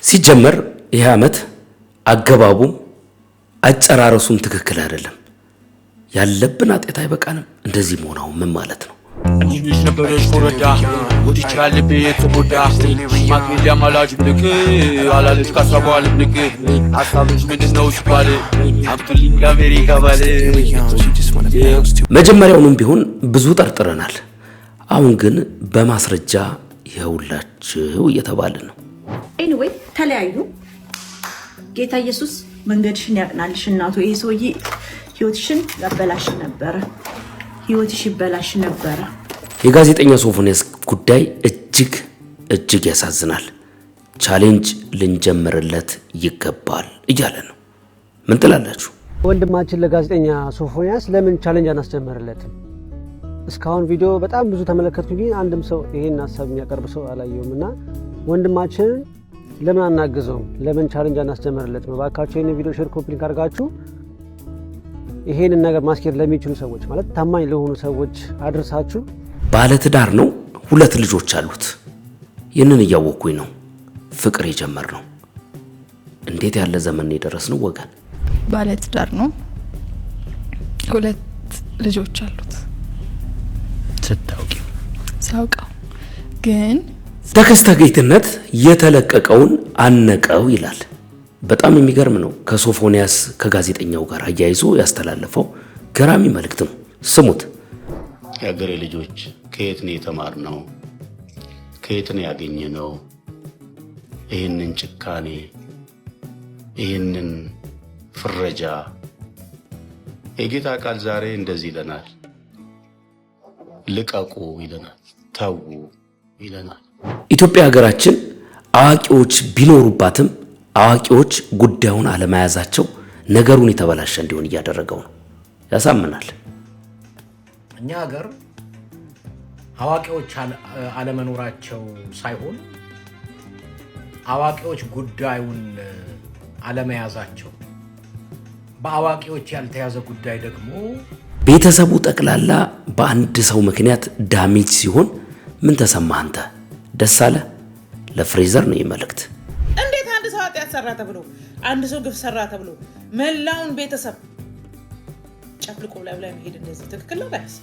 ሲጀመር ይህ ዓመት አገባቡም አጨራረሱም ትክክል አይደለም። ያለብን አጤት አይበቃንም። እንደዚህ መሆናው ምን ማለት ነው? አንቺሽ ነበረሽ ኮረዳ ወዲቻል ቤት ቦዳ ማግኛ ማላጅ ልክ አላለች ካሳባል ልክ አሳብሽ ምንድነው ሲባል አብዱልኝ አሜሪካ ባለ መጀመሪያውንም ቢሆን ብዙ ጠርጥረናል። አሁን ግን በማስረጃ ይኸውላችሁ እየተባለ ነው። ኤኒዌይ ተለያዩ። ጌታ ኢየሱስ መንገድሽን ያቅናልሽ እናቱ። ይሄ ሰውዬ ህይወትሽን ያበላሽ ነበር፣ ህይወትሽ ይበላሽ ነበር። የጋዜጠኛ ሶፎንያስ ጉዳይ እጅግ ያሳዝናል። ቻሌንጅ ልንጀምርለት ይገባል እያለ ነው። ምን ትላላችሁ? ወንድማችን ለጋዜጠኛ ሶፎንያስ ለምን ቻሌንጅ አናስጀምርለትም? እስካሁን ቪዲዮ በጣም ብዙ ተመለከትኩኝ፣ አንድም ሰው ይሄን ሐሳብ የሚያቀርብ ሰው አላየሁምና ወንድማችን ለምን አናግዘውም? ለምን ቻሌንጅ አናስጀምርለትም? እባካችሁ ይሄን ቪዲዮ ሼር ኮፒ ሊንክ አድርጋችሁ ይሄንን ነገር ማስኬድ ለሚችሉ ሰዎች ማለት ታማኝ ለሆኑ ሰዎች አድርሳችሁ። ባለ ትዳር ነው፣ 2 ልጆች አሉት። ይህንን እያወኩኝ ነው ፍቅር የጀመርነው። እንዴት ያለ ዘመን የደረስነው ወገን። ባለ ትዳር ነው፣ 2 ልጆች አሉት። ሳውቀው ግን ተከስተ ጌትነት የተለቀቀውን አነቀው ይላል። በጣም የሚገርም ነው። ከሶፎንያስ ከጋዜጠኛው ጋር አያይዞ ያስተላለፈው ገራሚ መልእክት ነው። ስሙት። የአገሬ ልጆች ከየት ነው የተማርነው? ከየት ነው ያገኘነው? ይህንን ጭካኔ፣ ይህንን ፍረጃ። የጌታ ቃል ዛሬ እንደዚህ ይለናል። ልቀቁ ይለናል፣ ተዉ ይለናል። ኢትዮጵያ ሀገራችን አዋቂዎች ቢኖሩባትም አዋቂዎች ጉዳዩን አለመያዛቸው ነገሩን የተበላሸ እንዲሆን እያደረገው ነው። ያሳምናል። እኛ ሀገር አዋቂዎች አለመኖራቸው ሳይሆን አዋቂዎች ጉዳዩን አለመያዛቸው፣ በአዋቂዎች ያልተያዘ ጉዳይ ደግሞ ቤተሰቡ ጠቅላላ በአንድ ሰው ምክንያት ዳሜጅ ሲሆን ምን ተሰማህ አንተ? ደስ አለ? ለፍሬዘር ነው የመልእክት። እንዴት አንድ ሰው ኃጢአት ሰራ ተብሎ አንድ ሰው ግፍ ሰራ ተብሎ መላውን ቤተሰብ ጨፍልቆ ላይ መሄድ እንደዚህ ትክክል ነው ጋይስ?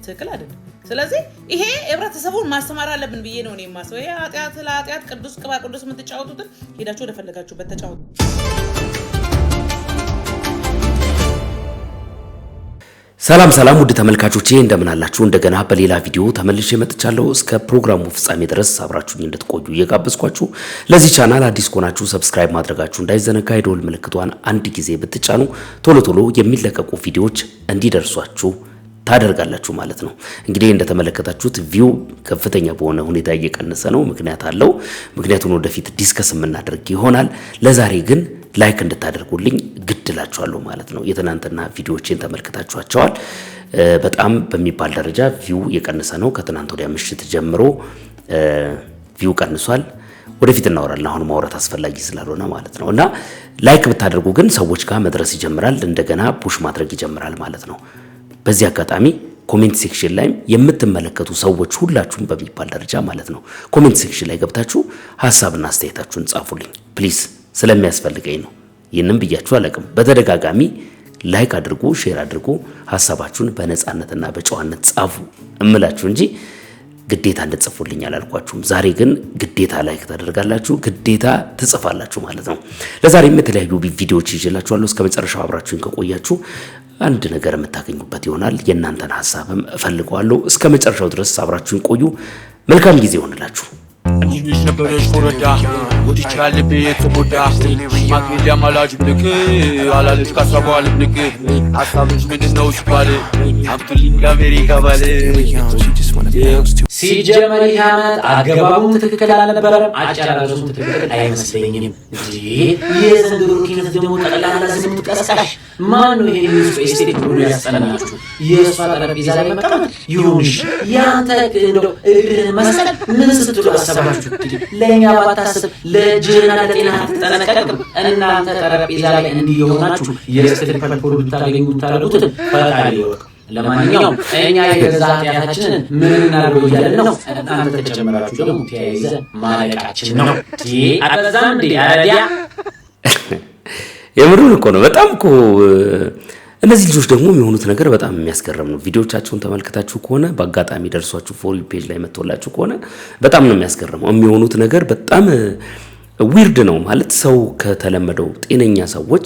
ትክክል አይደለም። ስለዚህ ይሄ ህብረተሰቡን ማስተማር አለብን ብዬ ነው እኔ የማስበው። ይሄ ኃጢአት ለኃጢአት ቅዱስ ቅባ ቅዱስ የምትጫወቱትን ሄዳችሁ ወደፈለጋችሁበት ተጫወቱ። ሰላም ውድ ተመልካቾቼ እንደምን አላችሁ? እንደገና በሌላ ቪዲዮ ተመልሼ መጥቻለሁ። እስከ ፕሮግራሙ ፍጻሜ ድረስ አብራችሁኝ እንድትቆዩ እየጋበዝኳችሁ፣ ለዚህ ቻናል አዲስ ከሆናችሁ ሰብስክራይብ ማድረጋችሁ እንዳይዘነጋ፣ የደወል ምልክቷን አንድ ጊዜ ብትጫኑ ቶሎ የሚለቀቁ ቪዲዮዎች እንዲደርሷችሁ ታደርጋላችሁ ማለት ነው። እንግዲህ እንደተመለከታችሁት ቪው ከፍተኛ በሆነ ሁኔታ እየቀነሰ ነው። ምክንያት አለው። ምክንያቱን ወደፊት ዲስከስ የምናደርግ ይሆናል። ለዛሬ ግን ላይክ እንድታደርጉልኝ ግድላችኋለሁ ማለት ነው። የትናንትና ቪዲዮዎችን ተመልክታችኋቸዋል። በጣም በሚባል ደረጃ ቪው እየቀነሰ ነው። ከትናንት ወዲያ ምሽት ጀምሮ ቪው ቀንሷል። ወደፊት እናወራለን። አሁን ማውራት አስፈላጊ ስላልሆነ ማለት ነው። እና ላይክ ብታደርጉ ግን ሰዎች ጋር መድረስ ይጀምራል። እንደገና ፑሽ ማድረግ ይጀምራል ማለት ነው። በዚህ አጋጣሚ ኮሜንት ሴክሽን ላይ የምትመለከቱ ሰዎች ሁላችሁም በሚባል ደረጃ ማለት ነው ኮሜንት ሴክሽን ላይ ገብታችሁ ሐሳብና አስተያየታችሁን ጻፉልኝ ፕሊዝ፣ ስለሚያስፈልገኝ ነው። ይህንን ብያችሁ አለቅም። በተደጋጋሚ ላይክ አድርጉ፣ ሼር አድርጉ፣ ሐሳባችሁን በነፃነትና በጨዋነት ጻፉ እምላችሁ እንጂ ግዴታ እንድትጽፉልኝ አላልኳችሁም። ዛሬ ግን ግዴታ ላይክ ታደርጋላችሁ፣ ግዴታ ትጽፋላችሁ ማለት ነው። ለዛሬም የተለያዩ ቪዲዮዎች ይዤላችኋለሁ። እስከ መጨረሻው አብራችሁኝ ከቆያችሁ አንድ ነገር የምታገኙበት ይሆናል። የእናንተን ሐሳብም እፈልገዋለሁ። እስከ መጨረሻው ድረስ አብራችሁኝ ቆዩ። መልካም ጊዜ ይሆንላችሁ። አንቺሽ ነበረሽ ኮረዳ ወዲቻል ቤት ቦዳ ማግኛ ማላጅ ልክ አላለች ካሳባል ልክ አሳብሽ ምንድነው ሲባል አብዱልኝ አሜሪካ ባለ ሲጀመር ይህ ዓመት አገባቡም ትክክል አልነበረም፣ አጨራረሱም ትክክል አይመስለኝም። የዘንድሮ ኪነት ደግሞ ጠቅላላ ዝሙት ቀስቃሽ ማን ነው? ይሄ ስፔሲፊክ ብሎ ያስጠናችሁ የእሷ ጠረጴዛ ላይ መቀመጥ ይሁንሽ፣ ያንተ እንደው እግርህን መሰል ምን ስትሉ አሰባችሁ? ለእኛ ባታስብ ለጅህና ለጤና ትጠነቀቅም። እናንተ ጠረጴዛ ላይ እንዲህ የሆናችሁ የስትሪፐር ፖል ብታገኙ ታደርጉትን ፈጣሪ ይወቅ። ለማንኛውም እኛ የገዛ ኃጢአታችንን ምን እናድርገው እያለን ነው። እናንተ ተጨመራችሁ ደግሞ ተያይዘን ማለቃችን ነው። አበዛም እንዴ አረዲያ የምሩን እኮ ነው። በጣም እኮ እነዚህ ልጆች ደግሞ የሚሆኑት ነገር በጣም የሚያስገርም ነው። ቪዲዮቻቸውን ተመልክታችሁ ከሆነ በአጋጣሚ ደርሷችሁ ፎር ዩ ፔጅ ላይ መጥቶላችሁ ከሆነ በጣም ነው የሚያስገርመው። የሚሆኑት ነገር በጣም ዊርድ ነው ማለት ሰው ከተለመደው ጤነኛ ሰዎች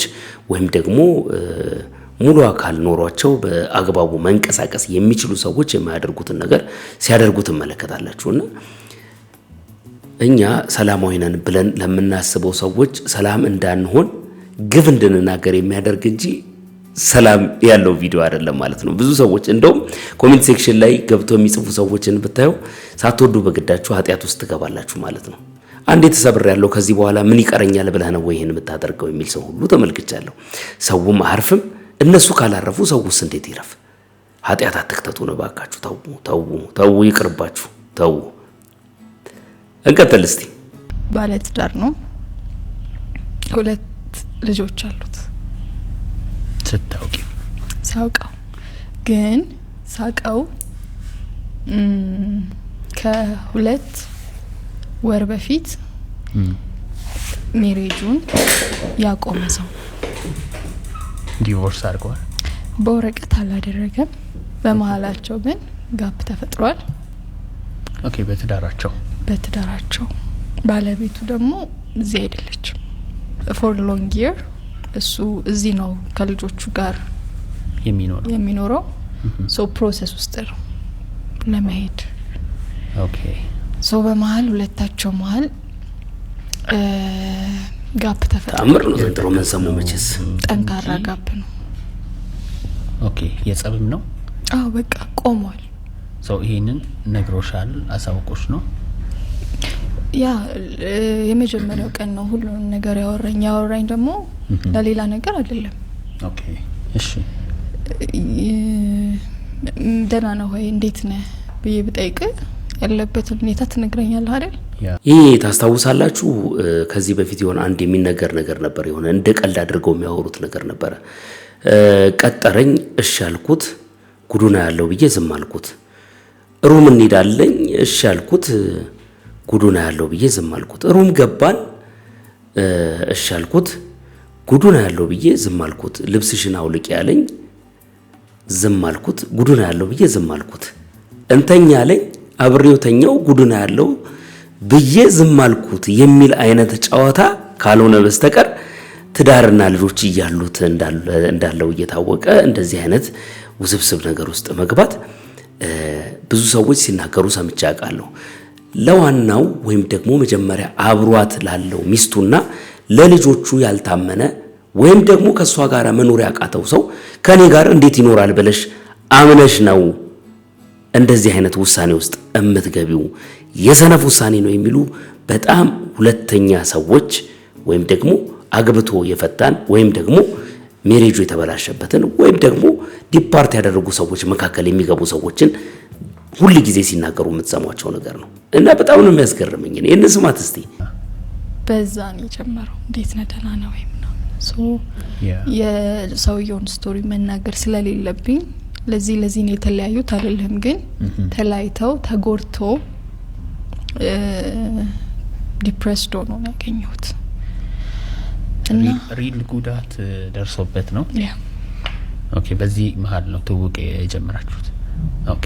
ወይም ደግሞ ሙሉ አካል ኖሯቸው በአግባቡ መንቀሳቀስ የሚችሉ ሰዎች የማያደርጉትን ነገር ሲያደርጉ ትመለከታላችሁና እኛ ሰላማዊ ነን ብለን ለምናስበው ሰዎች ሰላም እንዳንሆን ግፍ እንድንናገር የሚያደርግ እንጂ ሰላም ያለው ቪዲዮ አይደለም ማለት ነው። ብዙ ሰዎች እንደውም ኮሜንት ሴክሽን ላይ ገብተው የሚጽፉ ሰዎችን ብታዩ ሳትወዱ በግዳችሁ ኃጢአት ውስጥ ትገባላችሁ ማለት ነው። አንዴ ተሰብር ያለው ከዚህ በኋላ ምን ይቀረኛል ብለህ ነው ወይ ይሄን የምታደርገው የሚል ሰው ሁሉ ተመልክቻለሁ። ሰውም አርፍም እነሱ ካላረፉ ሰውስ እንዴት ይረፍ? ኃጢአት አትክተቱ ነው ባካችሁ። ተው ይቅርባችሁ። ተው እንቀጥል እስቲ። ባለትዳር ነው፣ 2 ልጆች አሉት። ሳውቀው ግን ሳውቀው ከ2 ወር በፊት ሜሬጁን ያቆመ ሰው ዲቮርስ አድርጓል። በወረቀት አላደረገም። በመሃላቸው ግን ጋፕ ተፈጥሯል። ኦኬ። በትዳራቸው ባለቤቱ ደግሞ እዚህ አይደለችም። ፎር ሎንግ ይር እሱ እዚህ ነው ከልጆቹ ጋር የሚኖረው። ሶ ፕሮሰስ ውስጥ ነው ለመሄድ። ኦኬ። ሶ በመሃል ሁለታቸው መሃል ጋፕ ተፈጥሯል። ታምር ነው ዘንድሮ መንሰሙ መቼስ ጠንካራ ጋፕ ነው። ኦኬ። የጸብም ነው? አዎ በቃ ቆሟል። ሶ ይሄንን ነግሮሻል? አሳውቆሽ ነው? ያ የመጀመሪያው ቀን ነው ሁሉንም ነገር ያወራኝ ደግሞ ለሌላ ነገር አይደለም። ኦኬ። እሺ። ደህና ነው ወይ እንዴት ነህ ብዬ ብጠይቅ ያለበትን ሁኔታ ትነግረኛለህ አይደል? ይሄ ታስታውሳላችሁ? ከዚህ በፊት የሆነ አንድ የሚነገር ነገር ነበር። የሆነ እንደ ቀልድ አድርገው የሚያወሩት ነገር ነበረ። ቀጠረኝ፣ እሺ አልኩት። ጉዱና ያለው ብዬ ዝም አልኩት። ሩም እንሄዳለኝ፣ እሺ አልኩት። ጉዱና ያለው ብዬ ዝም አልኩት። ሩም ገባን፣ እሺ አልኩት። ጉዱና ያለው ብዬ ዝም አልኩት። ልብስሽን አውልቂ ያለኝ፣ ዝም አልኩት። ጉዱና ያለው ብዬ ዝም አልኩት። እንተኛ አለኝ፣ አብሬው ተኛው። ጉዱና ያለው ብዬ ዝም አልኩት የሚል አይነት ጨዋታ ካልሆነ በስተቀር ትዳርና ልጆች እያሉት እንዳለው እየታወቀ እንደዚህ አይነት ውስብስብ ነገር ውስጥ መግባት ብዙ ሰዎች ሲናገሩ ሰምቼ አውቃለሁ። ለዋናው ወይም ደግሞ መጀመሪያ አብሯት ላለው ሚስቱና ለልጆቹ ያልታመነ ወይም ደግሞ ከሷ ጋር መኖር ያቃተው ሰው ከኔ ጋር እንዴት ይኖራል ብለሽ አምነሽ ነው እንደዚህ አይነት ውሳኔ ውስጥ እምትገቢው? የሰነፍ ውሳኔ ነው የሚሉ በጣም ሁለተኛ ሰዎች ወይም ደግሞ አግብቶ የፈታን ወይም ደግሞ ሜሬጁ የተበላሸበትን ወይም ደግሞ ዲፓርት ያደረጉ ሰዎች መካከል የሚገቡ ሰዎችን ሁሉ ጊዜ ሲናገሩ የምትሰሟቸው ነገር ነው እና በጣም ነው የሚያስገርመኝ። እኔ ስማት እስቲ በዛ ነው የጀመረው። እንዴት ነህ ደህና ነው ወይ ምናምን የሰውየውን ስቶሪ መናገር ስለሌለብኝ ለዚህ ነው የተለያዩት አይደለም፣ ግን ተለያይተው ተጎድቶ ዲፕሬስድ ሆኖ ነው ያገኘሁት። እና ሪል ጉዳት ደርሶበት ነው። ኦኬ። በዚህ መሀል ነው ትውውቅ የጀመራችሁት? ኦኬ።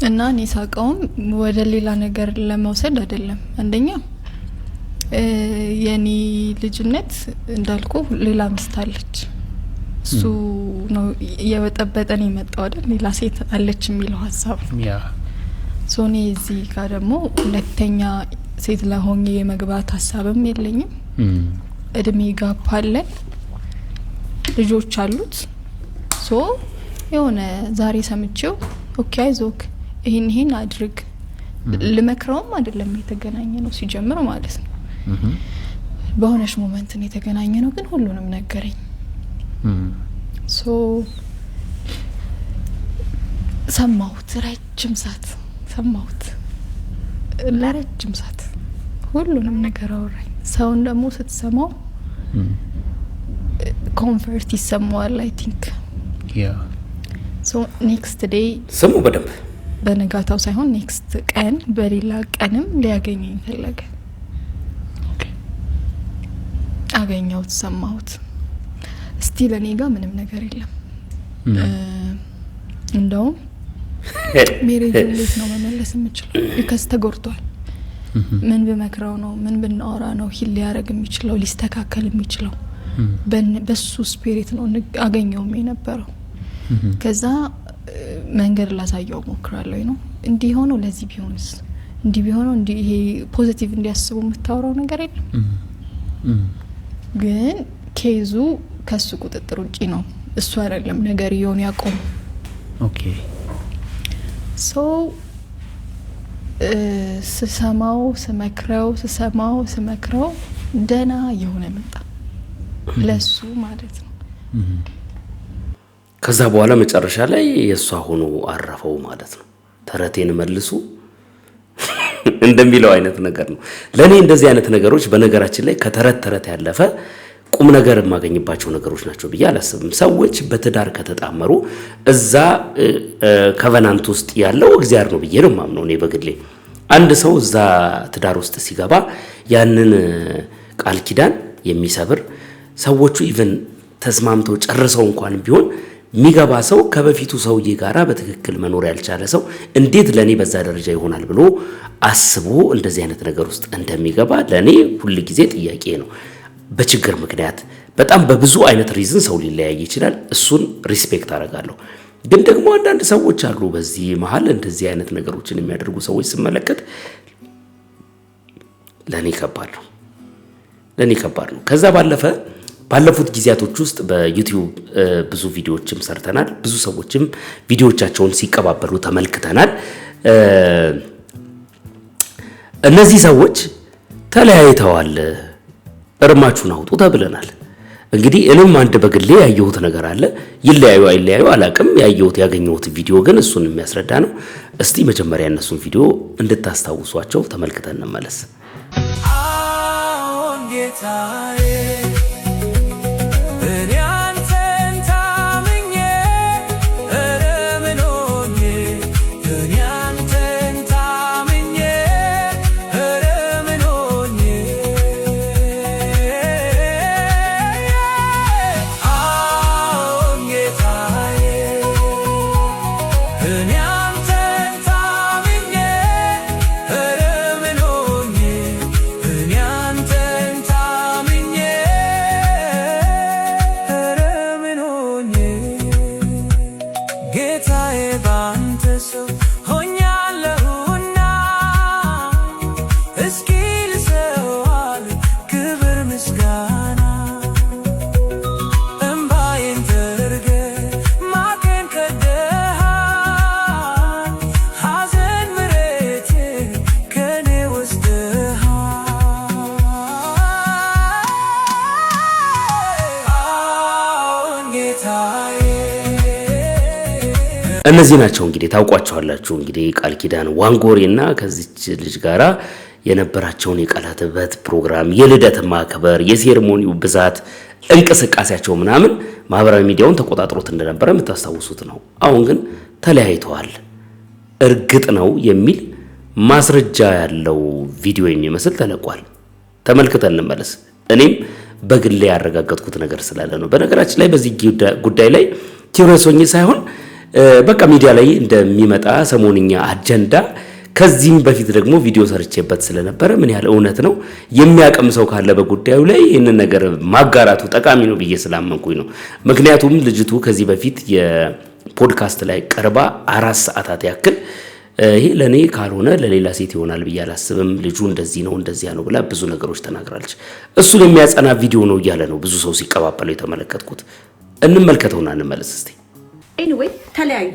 እና እኔ ሳውቀውም ወደ ሌላ ነገር ለመውሰድ አይደለም። አንደኛ የኔ ልጅነት እንዳልኩ ሌላ ሚስት አለች። እሱ ነው የበጠበጠን የመጣው አይደል? ሌላ ሴት አለች የሚለው ሀሳብ ያ ሶኔ እዚህ ጋር ደግሞ ሁለተኛ ሴት ለሆኜ የመግባት ሀሳብም የለኝም። እድሜ ጋፕ አለ፣ ልጆች አሉት። ሶ የሆነ ዛሬ ሰምቼው ኦኬ አይዞክ ይሄን አድርግ ልመክረውም አይደለም የተገናኘ ነው ሲጀምር ማለት ነው። በሆነሽ ሞመንት ነው የተገናኘ ነው፣ ግን ሁሉንም ነገረኝ። ሶ ሰማሁት፣ ረጅም ሰዓት ሰማሁት፣ ለረጅም ሰዓት ሁሉንም ነገር አወራኝ። ሰውን ደግሞ ስትሰማው ኮንፈርት ይሰማዋል። አይ ቲንክ ሶ ኔክስት ዴይ ስሙ በደንብ በነጋታው ሳይሆን ኔክስት ቀን በሌላ ቀንም ሊያገኘኝ ፈለገ። አገኘሁት፣ ሰማሁት። ስቲል እኔ ጋር ምንም ነገር የለም። እንደውም ሜሬጅ እንዴት ነው መመለስ የምችለው? ቢካዝ ተጎድቷል። ምን ብመክረው ነው? ምን ብናወራ ነው ሂል ሊያደርግ የሚችለው ሊስተካከል የሚችለው? በሱ ስፒሪት ነው አገኘውም የነበረው። ከዛ መንገድ ላሳየው ሞክራለሁ ነው እንዲህ ሆነው ለዚህ ቢሆንስ እንዲህ ቢሆነው እንዲህ ይሄ ፖዚቲቭ እንዲያስቡ የምታወራው ነገር የለም። ግን ኬዙ ከሱ ቁጥጥር ውጪ ነው። እሱ አይደለም ነገር ይሆን ያቆም። ኦኬ ሶ ስሰማው ስመክረው ደና የሆነ መጣ ለሱ ማለት ነው። ከዛ በኋላ መጨረሻ ላይ የሷ ሆኖ አረፈው ማለት ነው። ተረቴን መልሱ እንደሚለው አይነት ነገር ነው። ለኔ እንደዚህ አይነት ነገሮች በነገራችን ላይ ከተረት ያለፈ ቁም ነገር የማገኝባቸው ነገሮች ናቸው ብዬ አላስብም። ሰዎች በትዳር ከተጣመሩ እዛ ከቨናንት ውስጥ ያለው እግዚአብሔር ነው ብዬ ነው የማምነው እኔ በግሌ። አንድ ሰው እዛ ትዳር ውስጥ ሲገባ ያንን ቃል ኪዳን የሚሰብር ሰዎቹ ኢቭን ተስማምተው ጨርሰው እንኳን ቢሆን የሚገባ ሰው ከበፊቱ ሰውዬ ጋራ በትክክል መኖር ያልቻለ ሰው እንዴት ለኔ በዛ ደረጃ ይሆናል ብሎ አስቦ እንደዚህ አይነት ነገር ውስጥ እንደሚገባ ለኔ ሁሉ ጊዜ ጥያቄ ነው። በችግር ምክንያት በጣም በብዙ አይነት ሪዝን ሰው ሊለያይ ይችላል። እሱን ሪስፔክት አደርጋለሁ። ግን ደግሞ አንዳንድ ሰዎች አሉ በዚህ መሃል እንደዚህ አይነት ነገሮችን የሚያደርጉ ሰዎች ስመለከት ለኔ ከባድ ነው። ከዛ ባለፈ ባለፉት ጊዜያቶች ውስጥ በዩቲዩብ ብዙ ቪዲዮዎችም ሰርተናል። ብዙ ሰዎችም ቪዲዮዎቻቸውን ሲቀባበሉ ተመልክተናል። እነዚህ ሰዎች ተለያይተዋል፣ እርማችሁን አውጡ ተብለናል። እንግዲህ እኔም አንድ በግሌ ያየሁት ነገር አለ። ይለያዩ አይለያዩ አላቅም። ያገኘሁት ቪዲዮ ግን እሱን የሚያስረዳ ነው። እስቲ መጀመሪያ እነሱን ቪዲዮ እንድታስታውሷቸው ተመልክተን እንመለስ። እነዚህ ናቸው እንግዲህ ታውቋቸዋላችሁ። እንግዲህ ቃል ኪዳን ዋንጎሬና ከዚች ልጅ ጋራ የነበራቸውን የቃላትበት ፕሮግራም፣ የልደት ማክበር፣ የሴርሞኒው ብዛት፣ እንቅስቃሴያቸው ምናምን ማህበራዊ ሚዲያውን ተቆጣጥሮት እንደነበረ የምታስታውሱት ነው። አሁን ግን ተለያይተዋል እርግጥ ነው የሚል ማስረጃ ያለው ቪዲዮ የሚመስል ተለቋል። ተመልክተን እንመለስ። እኔም በግሌ ያረጋገጥኩት ነገር ስላለ ነው። በነገራችን ላይ በዚህ ጉዳይ ላይ ኪውሪየስ ሆኜ ሳይሆን በቃ ሚዲያ ላይ እንደሚመጣ ሰሞንኛ አጀንዳ ከዚህም በፊት ደግሞ ቪዲዮ ሰርቼበት ስለነበረ ምን ያህል እውነት ነው የሚያቀም ሰው ካለ በጉዳዩ ላይ ይህንን ነገር ማጋራቱ ጠቃሚ ነው ብዬ ስላመንኩኝ ነው። ምክንያቱም ልጅቱ ከዚህ በፊት የፖድካስት ላይ ቀርባ 4 ሰዓታት ያክል ይሄ ለኔ ካልሆነ ለሌላ ሴት ይሆናል ብዬ አላስብም፣ ልጁ እንደዚህ ነው እንደዚያ ነው ብላ ብዙ ነገሮች ተናግራለች። እሱን የሚያጸና ቪዲዮ ነው እያለ ነው ብዙ ሰው ሲቀባበለው የተመለከትኩት። እንመልከተውና እንመለስ እስቲ። ኤኒዌይ ተለያዩ።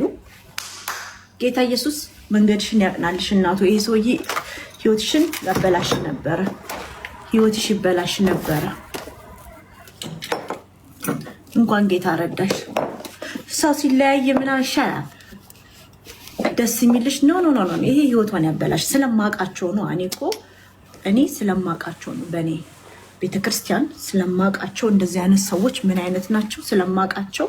ጌታ ኢየሱስ መንገድሽን ያቅናልሽ እናቱ። ይሄ ሰውዬ ህይወትሽን ያበላሽ ነበረ፣ ህይወትሽ ይበላሽ ነበረ። እንኳን ጌታ ረዳሽ። ሰው ሲለያየ ምን ይሻላል? ደስ የሚልሽ ኖ ይሄ ህይወቷን ያበላሽ ስለማቃቸው ነው። እኔ ስለማቃቸው ነው። በኔ ቤተክርስቲያን ስለማቃቸው እንደዚህ አይነት ሰዎች ምን አይነት ናቸው ስለማቃቸው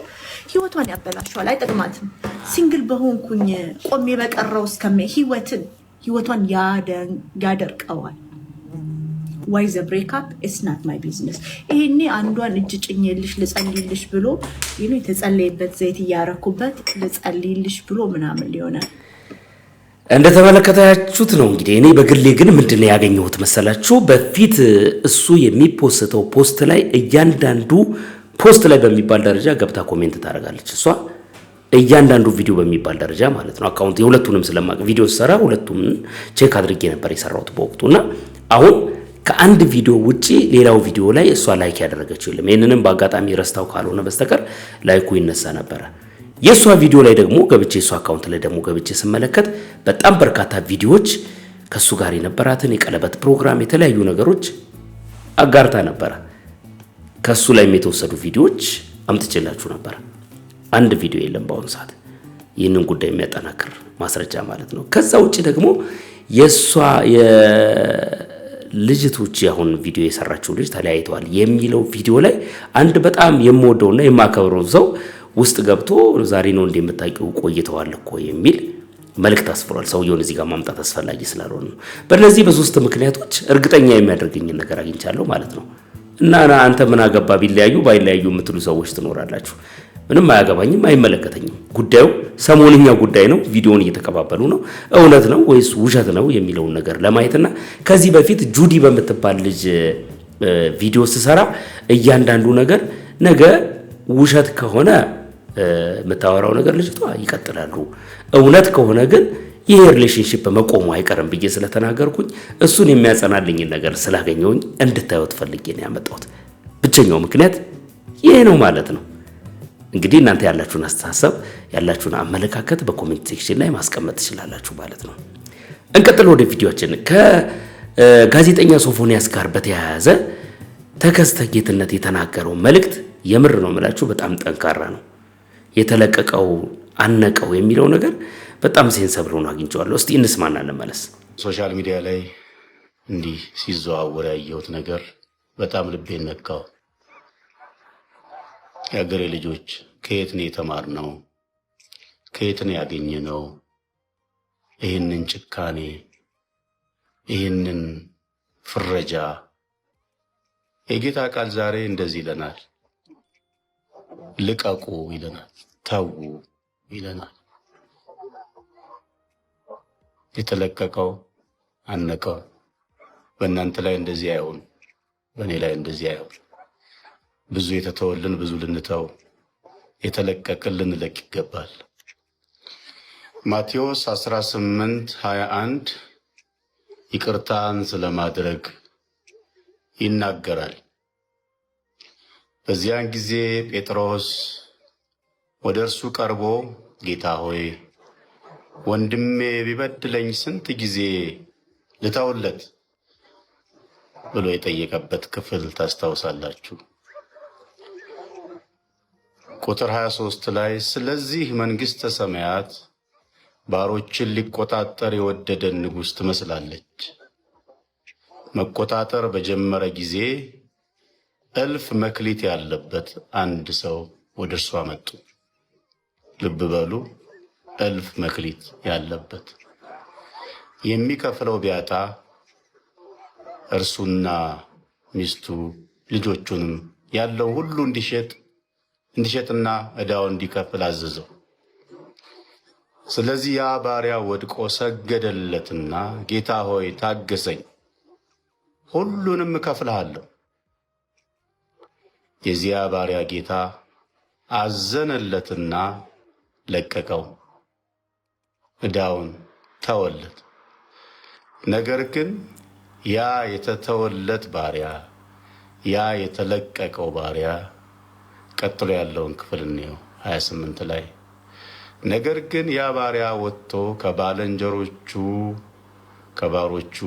ህይወቷን ያበላሸዋል። አይጠቅማትም። ሲንግል በሆንኩኝ ቆሜ በቀረው ህይወቷን ያደርቀዋል። ዋይ ዘ ብሬክአፕ ኢትስ ናት ማይ ቢዝነስ። ይሄኔ አንዷን እጅ ጭኜልሽ ልጸልይልሽ ብሎ የተጸለየበት ዘይት እያረኩበት ልጸልይልሽ ብሎ ምናምን ሊሆናል። እንደተመለከታችሁት ነው እንግዲህ። እኔ በግሌ ግን ምንድነው ያገኘሁት መሰላችሁ? በፊት እሱ የሚፖስተው ፖስት ላይ እያንዳንዱ ፖስት ላይ በሚባል ደረጃ ገብታ ኮሜንት ታደርጋለች እሷ። እያንዳንዱ ቪዲዮ በሚባል ደረጃ ማለት ነው። አካውንት የሁለቱንም ስለማቅ ቪዲዮ ሰራ ሁለቱም ቼክ አድርጌ ነበር የሰራሁት በወቅቱና አሁን ከአንድ ቪዲዮ ውጪ ሌላው ቪዲዮ ላይ እሷ ላይክ ያደረገችው የለም። ይሄንንም በአጋጣሚ ረስታው ካልሆነ በስተቀር ላይኩ ይነሳ ነበር። የሷ ቪዲዮ ላይ ደግሞ ገብቼ የሷ አካውንት ላይ ደግሞ ገብቼ ስመለከት በጣም በርካታ ቪዲዮዎች ከሱ ጋር የነበራትን የቀለበት ፕሮግራም የተለያዩ ነገሮች አጋርታ ነበር። ከሱ ላይ የተወሰዱ ቪዲዮዎች አምጥቼላችሁ ነበር። አንድ ቪዲዮ የለም በአሁኑ ሰዓት ይህንን ጉዳይ የሚያጠናክር ማስረጃ ማለት ነው። ከዛ ውጪ ደግሞ የሷ ልጅቶች አሁን ቪዲዮ የሰራችው ልጅ ተለያይተዋል የሚለው ቪዲዮ ላይ አንድ በጣም የምወደውና የማከብረው ሰው ውስጥ ገብቶ ዛሬ ነው እንደምታውቂው ቆይተዋል እኮ የሚል መልእክት አስፍሯል። ሰውየውን እዚህ ጋር ማምጣት አስፈላጊ ስላልሆነ ነው። በእነዚህ በሶስት ምክንያቶች እርግጠኛ የሚያደርገኝ ነገር አግኝቻለሁ ማለት ነው። እና አንተ ምን አገባ ቢለያዩ ባይለያዩ የምትሉ ሰዎች ትኖራላችሁ። ምንም አያገባኝም፣ አይመለከተኝም። ጉዳዩ ሰሞንኛ ጉዳይ ነው። ቪዲዮውን እየተቀባበሉ ነው። እውነት ነው ወይስ ውሸት ነው የሚለውን ነገር ለማየትና ከዚህ በፊት ጁዲ በምትባል ልጅ ቪዲዮ ስሰራ እያንዳንዱ ነገር ነገ ውሸት ከሆነ የምታወራው ነገር ልጅቷ ይቀጥላሉ፣ እውነት ከሆነ ግን ይሄ ሪሌሽንሺፕ መቆሙ አይቀርም ብዬ ስለተናገርኩኝ እሱን የሚያጸናልኝን ነገር ስላገኘውኝ እንድታዩት ፈልጌ ነው ያመጣሁት። ብቸኛው ምክንያት ይሄ ነው ማለት ነው። እንግዲህ እናንተ ያላችሁን አስተሳሰብ ያላችሁን አመለካከት በኮሜንት ሴክሽን ላይ ማስቀመጥ ትችላላችሁ ማለት ነው። እንቀጥል ወደ ቪዲዮአችን። ከጋዜጠኛ ሶፎንያስ ጋር በተያያዘ ተከስተ ጌትነት የተናገረው መልእክት የምር ነው የምላችሁ በጣም ጠንካራ ነው። የተለቀቀው አነቀው የሚለው ነገር በጣም ሴንሰብል ሆኖ አግኝቼዋለሁ። እስቲ እንስማና እንመለስ። ሶሻል ሚዲያ ላይ እንዲህ ሲዘዋወር ያየሁት ነገር በጣም ልቤን ነካው። የአገሬ ልጆች ከየት ነው የተማርነው? ከየት ነው ያገኘነው? ይህንን ጭካኔ፣ ይህንን ፍረጃ። የጌታ ቃል ዛሬ እንደዚህ ይለናል። ልቀቁ ይለናል፣ ተዉ ይለናል። የተለቀቀው አነቀው። በእናንተ ላይ እንደዚህ አይሆን፣ በእኔ ላይ እንደዚህ አይሆን። ብዙ የተተወልን ብዙ ልንተው፣ የተለቀቅን ልንለቅ ይገባል። ማቴዎስ 18:21 ይቅርታን ስለማድረግ ይናገራል። በዚያን ጊዜ ጴጥሮስ ወደ እርሱ ቀርቦ ጌታ ሆይ ወንድሜ ቢበድለኝ ስንት ጊዜ ልተውለት ብሎ የጠየቀበት ክፍል ታስታውሳላችሁ። ቁጥር 23 ላይ ስለዚህ መንግሥተ ሰማያት ባሮችን ሊቆጣጠር የወደደን ንጉሥ ትመስላለች። መቆጣጠር በጀመረ ጊዜ 1000 መክሊት ያለበት አንድ ሰው ወደ እርሱ አመጡ። ልብ በሉ፣ 1000 መክሊት ያለበት የሚከፍለው ቢያጣ እርሱና ሚስቱ ልጆቹንም ያለው ሁሉ እንዲሸጥና ዕዳውን እንዲከፍል አዘዘው። ስለዚህ ያ ባሪያ ወድቆ ሰገደለትና ጌታ ሆይ ታገሰኝ፣ ሁሉንም እከፍልሃለሁ። የዚያ ባሪያ ጌታ አዘነለትና ለቀቀው፣ ዕዳውን ተወለት። ነገር ግን ያ የተተወለት ባሪያ፣ ያ የተለቀቀው ባሪያ ቀጥሎ ያለውን ክፍል እንየው 28 ላይ ነገር ግን ያ ባሪያ ወጥቶ ከባሮቹ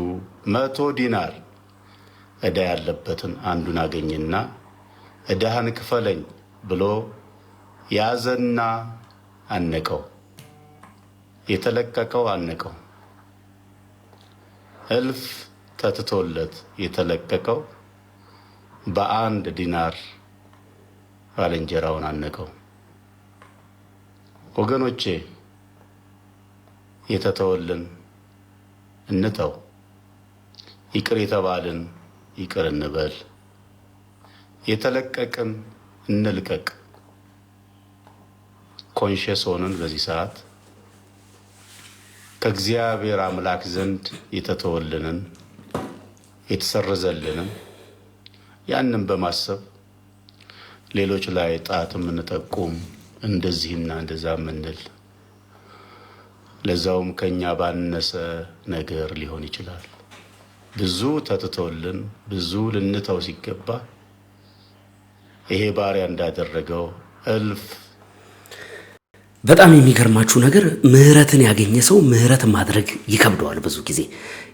100 ዲናር ዕዳ ያለበትን አንዱን አገኘና ዕዳህን ክፈለኝ ብሎ ያዘና አነቀው። የተለቀቀው አነቀው። 1000 ተትቶለት የተለቀቀው በአንድ ዲናር ባልንጀራውን አነቀው። ወገኖቼ የተተወልን እንተው፣ ይቅር የተባልን ይቅር እንበል፣ የተለቀቅን እንልቀቅ። ኮንሽስ ሆነን በዚህ ሰዓት ከእግዚአብሔር አምላክ ዘንድ የተተወልንን የተሰረዘልንን ያንን በማሰብ ሌሎች ላይ ጣት የምንጠቁም እንደዚህና እንደዛ ምንል ለዛውም ከኛ ባነሰ ነገር ሊሆን ይችላል። ብዙ ተትቶልን ብዙ ልንተው ሲገባ ይሄ ባሪያ እንዳደረገው እልፍ። በጣም የሚገርማችሁ ነገር ምህረትን ያገኘ ሰው ምህረት ማድረግ ይከብደዋል። ብዙ ጊዜ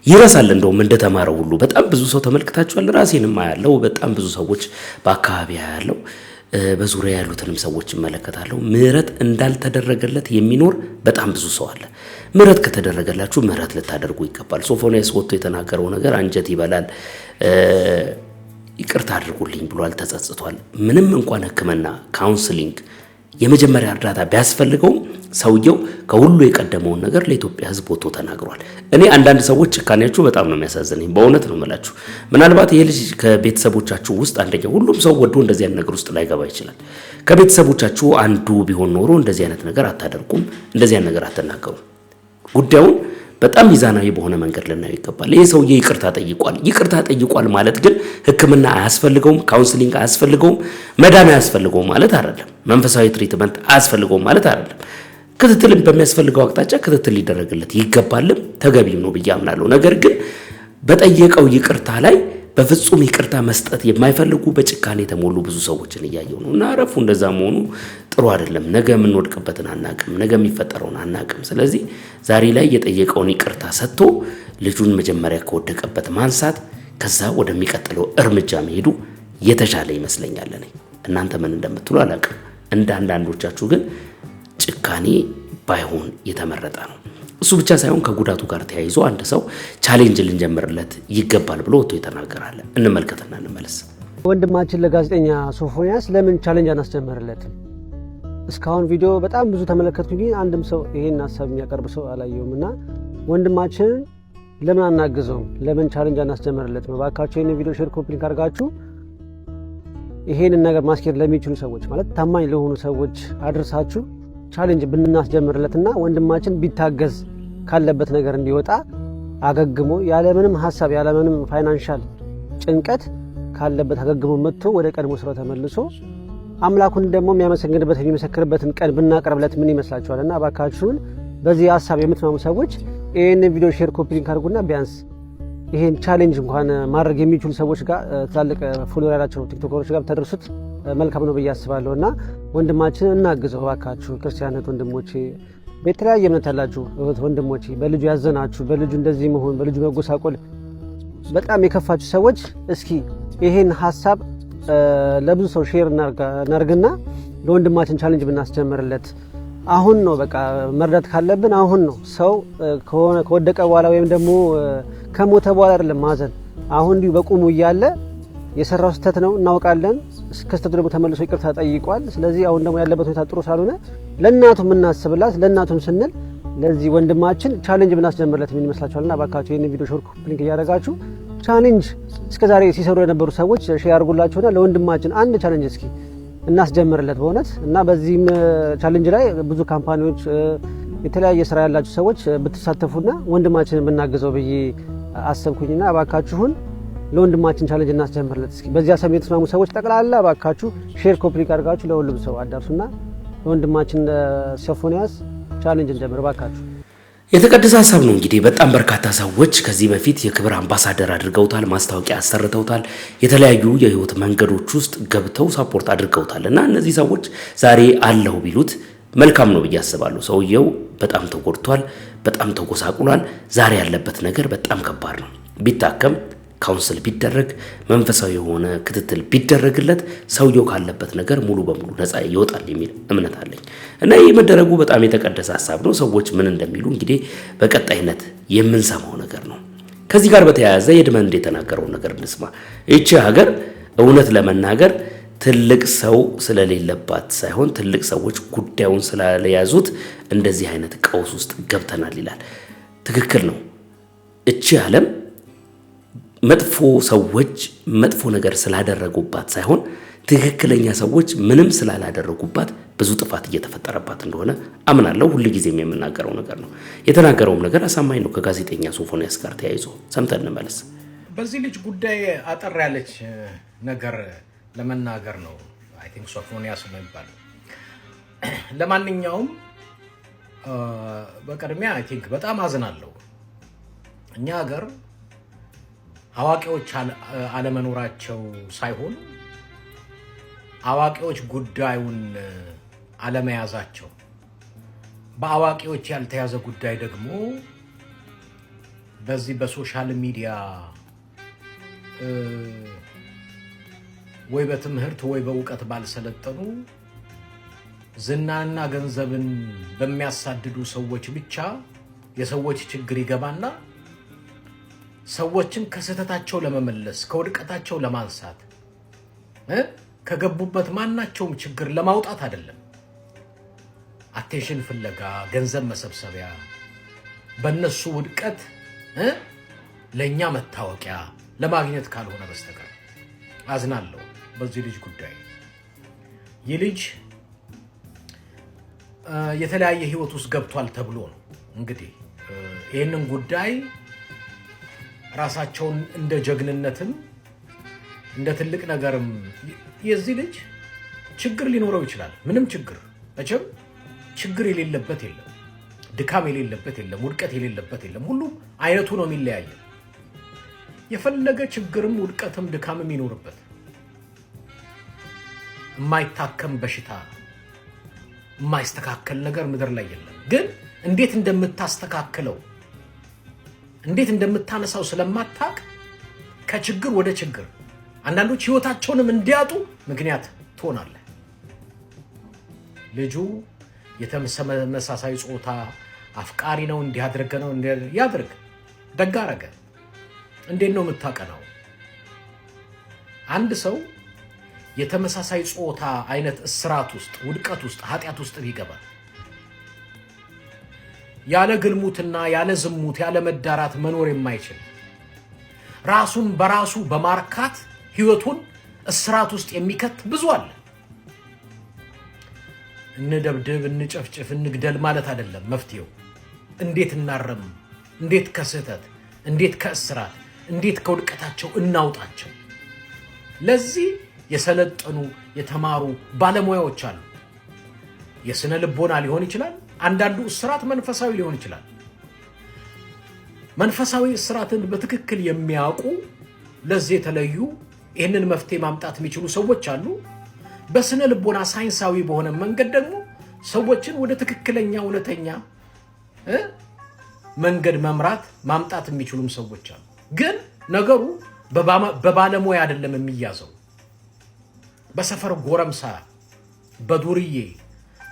ይረሳል። እንደውም እንደተማረው ሁሉ በጣም ብዙ ሰው ተመልክታችኋል። ራሴንም አያለው፣ በጣም ብዙ ሰዎች በአካባቢ ያለው በዙሪያ ያሉትንም ሰዎች ይመለከታለሁ። ምህረት እንዳልተደረገለት የሚኖር በጣም ብዙ ሰው አለ። ምህረት ከተደረገላችሁ ምህረት ልታደርጉ ይገባል። ሶፎንያስ ወጥቶ የተናገረው ነገር አንጀት ይበላል። ይቅርታ አድርጉልኝ ብሏል፣ ተጸጽቷል። ምንም እንኳን ሕክምና ካውንስሊንግ የመጀመሪያ እርዳታ ቢያስፈልገው ሰውየው ከሁሉ የቀደመውን ነገር ለኢትዮጵያ ሕዝብ ወጥቶ ተናግሯል። እኔ አንዳንድ ሰዎች ጭካኔያችሁ በጣም ነው የሚያሳዝነኝ። በእውነት ነው የምላችሁ። ምናልባት ይሄ ልጅ ከቤተሰቦቻችሁ ውስጥ አንደኛው፣ ሁሉም ሰው ወዶ እንደዚህ አይነት ነገር ውስጥ ላይገባ ይችላል። ከቤተሰቦቻችሁ አንዱ ቢሆን ኖሮ እንደዚህ አይነት ነገር አታደርጉም፣ እንደዚህ አይነት ነገር አትናገሩም። ጉዳዩን በጣም ሚዛናዊ በሆነ መንገድ ልናየው ይገባል። ይሄ ሰውዬ ይቅርታ ጠይቋል። ይቅርታ ጠይቋል ማለት ግን ሕክምና አያስፈልገውም፣ ካውንስሊንግ አያስፈልገውም፣ መዳን አያስፈልገውም ማለት አይደለም። መንፈሳዊ ትሪትመንት አያስፈልገውም ማለት አይደለም። ክትትልም በሚያስፈልገው አቅጣጫ ክትትል ሊደረግለት ይገባልም ተገቢም ነው ብዬ አምናለሁ። ነገር ግን በጠየቀው ይቅርታ ላይ በፍጹም ይቅርታ መስጠት የማይፈልጉ በጭካኔ የተሞሉ ብዙ ሰዎችን እያየው ነው እና አረፉ። እንደዛ መሆኑ ጥሩ አይደለም። ነገ የምንወድቅበትን አናቅም፣ ነገ የሚፈጠረውን አናቅም። ስለዚህ ዛሬ ላይ የጠየቀውን ይቅርታ ሰጥቶ ልጁን መጀመሪያ ከወደቀበት ማንሳት፣ ከዛ ወደሚቀጥለው እርምጃ መሄዱ የተሻለ ይመስለኛል። እናንተ ምን እንደምትሉ አላቅም። እንደ አንዳንዶቻችሁ ግን ጭካኔ ባይሆን የተመረጠ ነው። እሱ ብቻ ሳይሆን ከጉዳቱ ጋር ተያይዞ አንድ ሰው ቻሌንጅ ልንጀምርለት ይገባል ብሎ ወጥቶ የተናገራል። እንመልከትና እንመለስ። ወንድማችን ለጋዜጠኛ ሶፎንያስ ለምን ቻሌንጅ አናስጀምርለትም? እስካሁን ቪዲዮ በጣም ብዙ ተመለከትኩኝ፣ አንድም ሰው ይሄን ሀሳብ የሚያቀርብ ሰው አላየሁም እና ወንድማችን ለምን አናግዘውም? ለምን ቻሌንጅ አናስጀምርለትም? እባካችሁ ይሄን ቪዲዮ ሼር፣ ኮፒ ሊንክ አድርጋችሁ ይሄንን ነገር ማስኬድ ለሚችሉ ሰዎች ማለት ታማኝ ለሆኑ ሰዎች አድርሳችሁ ቻሌንጅ ብናስጀምርለትና ወንድማችን ቢታገዝ ካለበት ነገር እንዲወጣ አገግሞ ያለምንም ሀሳብ ያለምንም ፋይናንሻል ጭንቀት ካለበት አገግሞ መጥቶ ወደ ቀድሞ ስራው ተመልሶ አምላኩን ደግሞ የሚያመሰግንበት የሚመሰክርበትን ቀን ብናቀርብለት ምን ይመስላችኋል? እና እባካችሁን በዚህ ሀሳብ የምትማሙ ሰዎች ይሄንን ቪዲዮ ሼር ኮፒ ሊንክ አድርጉና ቢያንስ ይሄን ቻሌንጅ እንኳን ማድረግ የሚችሉ ሰዎች ጋር ትላልቅ ፎሎወር ያላቸው ቲክቶከሮች ጋር ተደርሱት መልካም ነው ብዬ አስባለሁ። እና ወንድማችንን እናግዘው እባካችሁ። ክርስቲያኖች ወንድሞቼ፣ በተለያየ እምነት ያላችሁ ወንድሞቼ፣ በልጁ ያዘናችሁ፣ በልጁ እንደዚህ መሆን፣ በልጁ መጎሳቆል በጣም የከፋችሁ ሰዎች እስኪ ይሄን ሀሳብ ለብዙ ሰው ሼር እናርግና ለወንድማችን ቻሌንጅ ብናስጀምርለት። አሁን ነው በቃ መርዳት ካለብን አሁን ነው። ሰው ከወደቀ በኋላ ወይም ደግሞ ከሞተ በኋላ አይደለም ማዘን። አሁን እንዲሁ በቁሙ እያለ የሰራው ስህተት ነው እናውቃለን። ከስተቱ ደግሞ ተመልሶ ይቅርታ ጠይቋል። ስለዚህ አሁን ደግሞ ያለበት ሁኔታ ጥሩ ሳልሆነ ለእናቱ የምናስብላት ለእናቱም ስንል ለዚህ ወንድማችን ቻሌንጅ ብናስጀምርለት ምን ይመስላችኋልና እባካችሁ ይሄን ቪዲዮ ሾርት ሊንክ እያደረጋችሁ ቻሌንጅ እስከዛሬ ሲሰሩ የነበሩ ሰዎች ሼር አድርጉላችሁና ለወንድማችን አንድ ቻሌንጅ እስኪ እናስጀምርለት በእውነት እና በዚህም ቻሌንጅ ላይ ብዙ ካምፓኒዎች የተለያየ ስራ ያላችሁ ሰዎች ብትሳተፉና ወንድማችንን ብናግዘው ብዬ አሰብኩኝና እባካችሁን ለወንድማችን ቻሌንጅ እናስጀምርለት እስኪ። በዚያ ሰሞን የተስማሙ ሰዎች ጠቅላላ እባካችሁ ሼር ኮፒ ሊንክ አድርጋችሁ ለሁሉም ሰው አዳርሱና ለወንድማችን ሶፎንያስ ቻሌንጅ እንጀምር እባካችሁ። የተቀደሰ ሀሳብ ነው። እንግዲህ በጣም በርካታ ሰዎች ከዚህ በፊት የክብር አምባሳደር አድርገውታል፣ ማስታወቂያ አሰርተውታል፣ የተለያዩ የህይወት መንገዶች ውስጥ ገብተው ሳፖርት አድርገውታል እና እነዚህ ሰዎች ዛሬ አለሁ ቢሉት መልካም ነው ብዬ አስባለሁ። ሰውየው በጣም ተጎድቷል፣ በጣም ተጎሳቁሏል። ዛሬ ያለበት ነገር በጣም ከባድ ነው። ቢታከም ካውንስል ቢደረግ መንፈሳዊ የሆነ ክትትል ቢደረግለት ሰውየው ካለበት ነገር ሙሉ በሙሉ ነፃ ይወጣል የሚል እምነት አለኝ እና ይህ መደረጉ በጣም የተቀደሰ ሀሳብ ነው። ሰዎች ምን እንደሚሉ እንግዲህ በቀጣይነት የምንሰማው ነገር ነው። ከዚህ ጋር በተያያዘ የድመንድ የተናገረውን ነገር እንስማ። ይቺ ሀገር እውነት ለመናገር ትልቅ ሰው ስለሌለባት ሳይሆን ትልቅ ሰዎች ጉዳዩን ስላለያዙት እንደዚህ አይነት ቀውስ ውስጥ ገብተናል ይላል። ትክክል ነው። እቺ ዓለም መጥፎ ሰዎች መጥፎ ነገር ስላደረጉባት ሳይሆን ትክክለኛ ሰዎች ምንም ስላላደረጉባት ብዙ ጥፋት እየተፈጠረባት እንደሆነ አምናለሁ። ሁሉ ጊዜም የምናገረው ነገር ነው። የተናገረውም ነገር አሳማኝ ነው። ከጋዜጠኛ ሶፎንያስ ጋር ተያይዞ ሰምተን እንመለስ። በዚህ ልጅ ጉዳይ አጠር ያለች ነገር ለመናገር ነው። አይ ቲንክ ሶፎንያስ ነው የሚባለው። ለማንኛውም በቅድሚያ አይ ቲንክ በጣም አዝናለሁ። እኛ ሀገር አዋቂዎች አለመኖራቸው ሳይሆን አዋቂዎች ጉዳዩን አለመያዛቸው፣ በአዋቂዎች ያልተያዘ ጉዳይ ደግሞ በዚህ በሶሻል ሚዲያ ወይ በትምህርት ወይ በእውቀት ባልሰለጠኑ ዝናና ገንዘብን በሚያሳድዱ ሰዎች ብቻ የሰዎች ችግር ይገባና ሰዎችን ከስህተታቸው ለመመለስ ከውድቀታቸው ለማንሳት ከገቡበት ማናቸውም ችግር ለማውጣት አይደለም። አቴንሽን ፍለጋ፣ ገንዘብ መሰብሰቢያ፣ በእነሱ ውድቀት ለእኛ መታወቂያ ለማግኘት ካልሆነ በስተቀር አዝናለሁ በዚህ ልጅ ጉዳይ። ይህ ልጅ የተለያየ ህይወት ውስጥ ገብቷል ተብሎ ነው እንግዲህ ይህንን ጉዳይ ራሳቸውን እንደ ጀግንነትም እንደ ትልቅ ነገርም የዚህ ልጅ ችግር ሊኖረው ይችላል። ምንም ችግር መቼም ችግር የሌለበት የለም፣ ድካም የሌለበት የለም፣ ውድቀት የሌለበት የለም። ሁሉም አይነቱ ነው የሚለያየው። የፈለገ ችግርም ውድቀትም ድካምም ይኖርበት የማይታከም በሽታ የማይስተካከል ነገር ምድር ላይ የለም። ግን እንዴት እንደምታስተካክለው እንዴት እንደምታነሳው ስለማታቅ ከችግር ወደ ችግር አንዳንዶች ህይወታቸውንም እንዲያጡ ምክንያት ትሆናለህ። ልጁ የተመሳሳይ ጾታ አፍቃሪ ነው፣ እንዲያደርገ ነው ያድርግ፣ ደግ አደረገ። እንዴት ነው የምታቀናው? አንድ ሰው የተመሳሳይ ጾታ አይነት እስራት ውስጥ ውድቀት ውስጥ ኃጢአት ውስጥ ይገባል። ያለ ግልሙትና ያለ ዝሙት ያለ መዳራት መኖር የማይችል ራሱን በራሱ በማርካት ህይወቱን እስራት ውስጥ የሚከት ብዙ አለ። እንደብድብ፣ እንጨፍጭፍ፣ እንግደል ማለት አይደለም መፍትሄው። እንዴት እናረም፣ እንዴት ከስህተት፣ እንዴት ከእስራት፣ እንዴት ከውድቀታቸው እናውጣቸው። ለዚህ የሰለጠኑ የተማሩ ባለሙያዎች አሉ። የስነ ልቦና ሊሆን ይችላል። አንዳንዱ እስራት መንፈሳዊ ሊሆን ይችላል። መንፈሳዊ እስራትን በትክክል የሚያውቁ ለዚህ የተለዩ ይህንን መፍትሄ ማምጣት የሚችሉ ሰዎች አሉ። በስነ ልቦና ሳይንሳዊ በሆነ መንገድ ደግሞ ሰዎችን ወደ ትክክለኛ እውነተኛ መንገድ መምራት ማምጣት የሚችሉም ሰዎች አሉ። ግን ነገሩ በባለሙያ አይደለም የሚያዘው። በሰፈር ጎረምሳ፣ በዱርዬ፣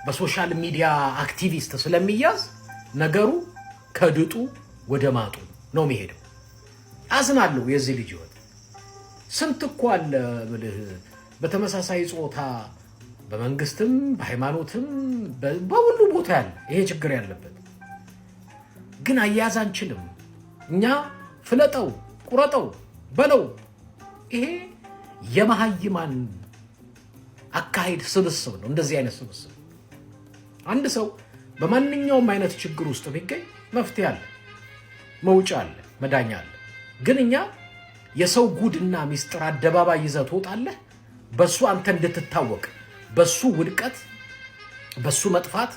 በሶሻል ሚዲያ አክቲቪስት ስለሚያዝ ነገሩ ከድጡ ወደ ማጡ ነው የሚሄደው። አዝናለሁ የዚህ ልጅ ህይወት። ስንት እኮ አለ ብልህ በተመሳሳይ ጾታ በመንግስትም በሃይማኖትም በሁሉ ቦታ ያለ ይሄ ችግር ያለበት ግን አያያዝ አንችልም እኛ። ፍለጠው ቁረጠው በለው። ይሄ የመሃይማን አካሄድ ስብስብ ነው። እንደዚህ አይነት ስብስብ አንድ ሰው በማንኛውም አይነት ችግር ውስጥ ቢገኝ መፍትሄ አለ፣ መውጫ አለ፣ መዳኛ አለ። ግን እኛ የሰው ጉድና ሚስጥር አደባባይ ይዘህ ትወጣለህ። በሱ አንተ እንድትታወቅ፣ በሱ ውድቀት፣ በሱ መጥፋት፣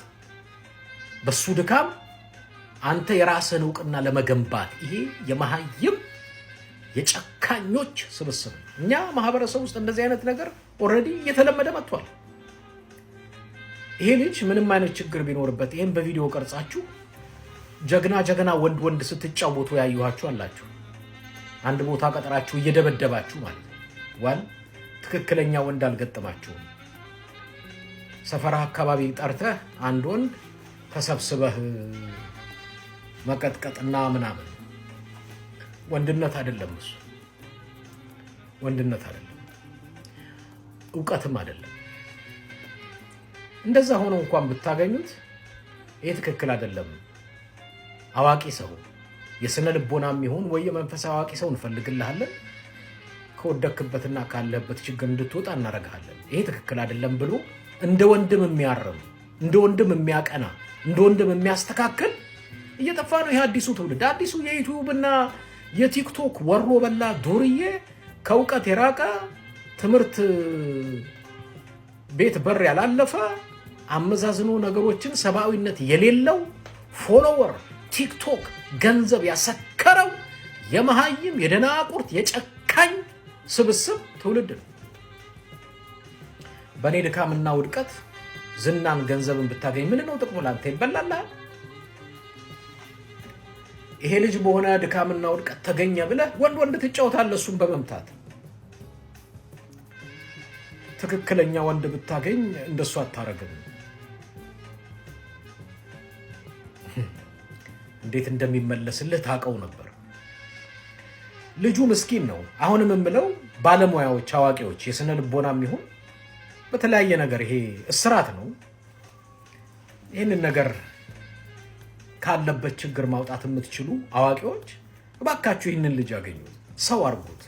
በሱ ድካም አንተ የራስህን እውቅና ለመገንባት ይሄ የመሃይም የጨካኞች ስብስብ ነው። እኛ ማህበረሰብ ውስጥ እንደዚህ አይነት ነገር ኦልሬዲ እየተለመደ መጥቷል። ይሄ ልጅ ምንም አይነት ችግር ቢኖርበት ይሄን በቪዲዮ ቀርጻችሁ ጀግና ወንድ ስትጫወቱ ያዩዋችሁ አላችሁ። አንድ ቦታ ቀጠራችሁ እየደበደባችሁ ማለት ዋል ትክክለኛ ወንድ አልገጠማችሁም። ሰፈራ አካባቢ ጠርተህ አንድ ወንድ ተሰብስበህ መቀጥቀጥና ምናምን ወንድነት አይደለም። እሱ ወንድነት አይደለም። እውቀትም አይደለም። እንደዛ ሆኖ እንኳን ብታገኙት ይሄ ትክክል አይደለም። አዋቂ ሰው የስነ ልቦናም ይሁን ወይ የመንፈስ አዋቂ ሰው እንፈልግልሃለን፣ ከወደክበትና ካለበት ችግር እንድትወጣ እናረጋለን። ይሄ ትክክል አይደለም ብሎ እንደ ወንድም የሚያርም እንደ ወንድም የሚያቀና እንደ ወንድም የሚያስተካክል እየጠፋ ነው ይሄ አዲሱ ትውልድ። አዲሱ የዩቲዩብና የቲክቶክ ወሮ በላ ዱርዬ ከእውቀት የራቀ ትምህርት ቤት በር ያላለፈ አመዛዝኖ ነገሮችን ሰብአዊነት የሌለው ፎሎወር ቲክቶክ ገንዘብ ያሰከረው የመሃይም የደናቁርት የጨካኝ ስብስብ ትውልድ ነው። በኔ ድካምና ውድቀት ዝናን ገንዘብን ብታገኝ ምን ነው ጥቅሙ? ላንተ ይበላልሃል። ይሄ ልጅ በሆነ ድካምና ውድቀት ተገኘ ብለህ ወንድ ትጫወታለህ እሱን በመምታት። ትክክለኛ ወንድ ብታገኝ እንደሱ አታረግም። እንዴት እንደሚመለስልህ ታውቀው ነበር። ልጁ ምስኪን ነው። አሁንም የምለው ባለሙያዎች፣ አዋቂዎች የስነ ልቦናም ይሁን በተለያየ ነገር ይሄ እስራት ነው። ይህንን ነገር ካለበት ችግር ማውጣት የምትችሉ አዋቂዎች እባካችሁ ይህንን ልጅ አገኙት፣ ሰው አርጉት፣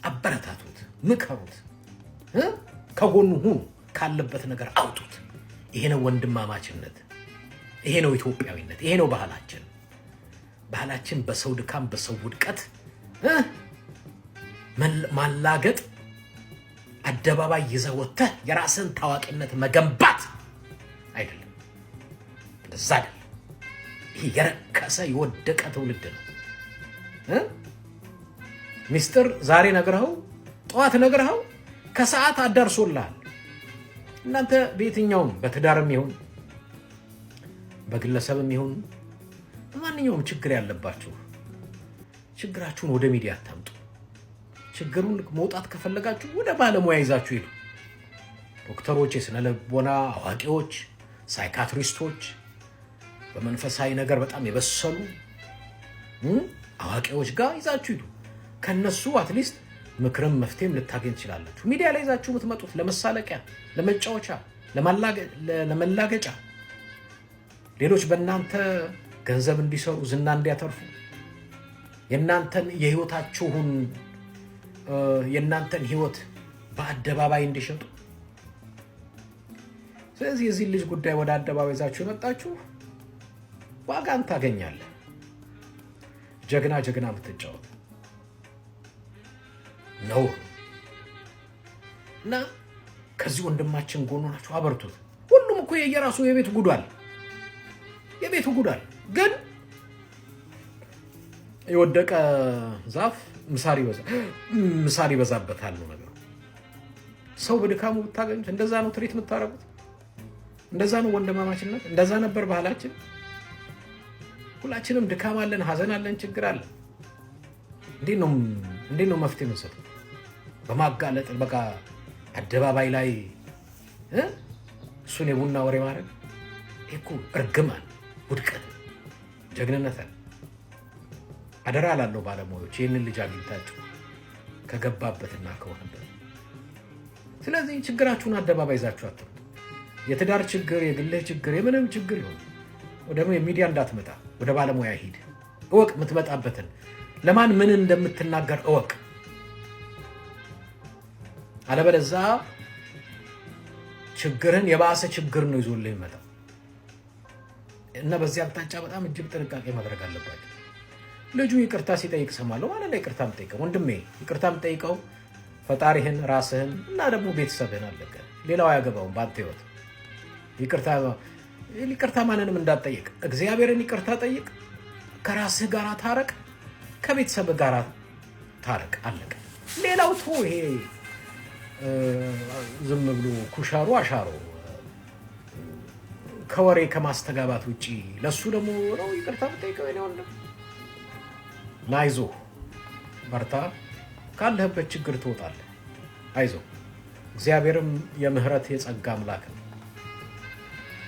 አበረታቱት፣ ምከሩት፣ ከጎኑ ሁኑ፣ ካለበት ነገር አውጡት። ይሄ ነው ወንድማማችነት፣ ይሄ ነው ኢትዮጵያዊነት፣ ይሄ ነው ባህላችን። ባህላችን በሰው ድካም በሰው ውድቀት ማላገጥ፣ አደባባይ ይዘህ ወጥተህ የራስን ታዋቂነት መገንባት አይደለም። እንደዛ አይደለም። ይሄ የረከሰ የወደቀ ትውልድ ነው። ሚስጥር ዛሬ ነግረኸው ጠዋት ነግረኸው ከሰዓት አዳርሶልሃል። እናንተ በየትኛውም በትዳርም ይሁን በግለሰብም ይሁን ማንኛውም ችግር ያለባችሁ ችግራችሁን ወደ ሚዲያ አታምጡ። ችግሩን መውጣት ከፈለጋችሁ ወደ ባለሙያ ይዛችሁ ሄዱ። ዶክተሮች፣ የስነ ልቦና አዋቂዎች፣ ሳይካትሪስቶች፣ በመንፈሳዊ ነገር በጣም የበሰሉ አዋቂዎች ጋር ይዛችሁ ሂዱ። ከነሱ አትሊስት ምክርም መፍትሄም ልታገኝ ትችላላችሁ። ሚዲያ ላይ ይዛችሁ የምትመጡት ለመሳለቂያ፣ ለመጫወቻ፣ ለመላገጫ፣ ሌሎች በእናንተ ገንዘብ እንዲሰሩ፣ ዝና እንዲያተርፉ፣ የእናንተን የእናንተን ህይወት በአደባባይ እንዲሸጡ። ስለዚህ የዚህ ልጅ ጉዳይ ወደ አደባባይ ይዛችሁ የመጣችሁ ዋጋን ታገኛለህ። ጀግና የምትጫወት ነው እና ከዚህ ወንድማችን ጎኑ ናችሁ፣ አበርቱት። ሁሉም እኮ የየራሱ የቤቱ ጉዳል ግን የወደቀ ዛፍ ምሳር ይበዛበታል ነው ነገሩ። ሰው በድካሙ ብታገኙት እንደዛ ነው ትሪት የምታረጉት። እንደዛ ነው ወንድማማችነት። እንደዛ ነበር ባህላችን። ሁላችንም ድካም አለን፣ ሀዘን አለን፣ ችግር አለን። እንዴት ነው መፍትሄ የምንሰጠው? በማጋለጥ በቃ አደባባይ ላይ እሱን የቡና ወሬ ማድረግ እኮ እርግማን፣ ውድቀት፣ ጀግንነት አለ። አደራ ላለው ባለሙያዎች ይህንን ልጅ አግኝታችሁ ከገባበትና ከሆነበት። ስለዚህ ችግራችሁን አደባባይ ይዛችሁ አትምጡ። የትዳር ችግር፣ የግልህ ችግር፣ የምንም ችግር ይሆን ወደ ሚዲያ እንዳትመጣ፣ ወደ ባለሙያ ሂድ። እወቅ፣ የምትመጣበትን ለማን ምን እንደምትናገር እወቅ። አለበለዛ ችግርን የባሰ ችግር ነው ይዞልህ ይመጣ እና በዚህ አቅጣጫ በጣም እጅግ ጥንቃቄ ማድረግ አለባቸው። ልጁ ይቅርታ ሲጠይቅ ሰማለሁ ማለት ነው። ይቅርታ የምጠይቀው ወንድሜ፣ ይቅርታ የምጠይቀው ፈጣሪህን፣ ራስህን እና ደግሞ ቤተሰብህን አለቀ። ሌላው አያገባውም በአንተ ህይወት። ይቅርታ ማንንም እንዳትጠይቅ። እግዚአብሔርን ይቅርታ ጠይቅ። ከራስህ ጋር ታረቅ፣ ከቤተሰብህ ጋር ታረቅ። አለቀ። ሌላው ቶ ይሄ ዝም ብሎ ኩሻሩ አሻሮ ከወሬ ከማስተጋባት ውጪ ለሱ ደግሞ ነው ይቅርታ የምጠይቀው። የኔ ወንድም አይዞህ፣ በርታ፣ ካለህበት ችግር ትወጣለህ። አይዞህ፣ እግዚአብሔርም የምህረት የጸጋ አምላክ ነው።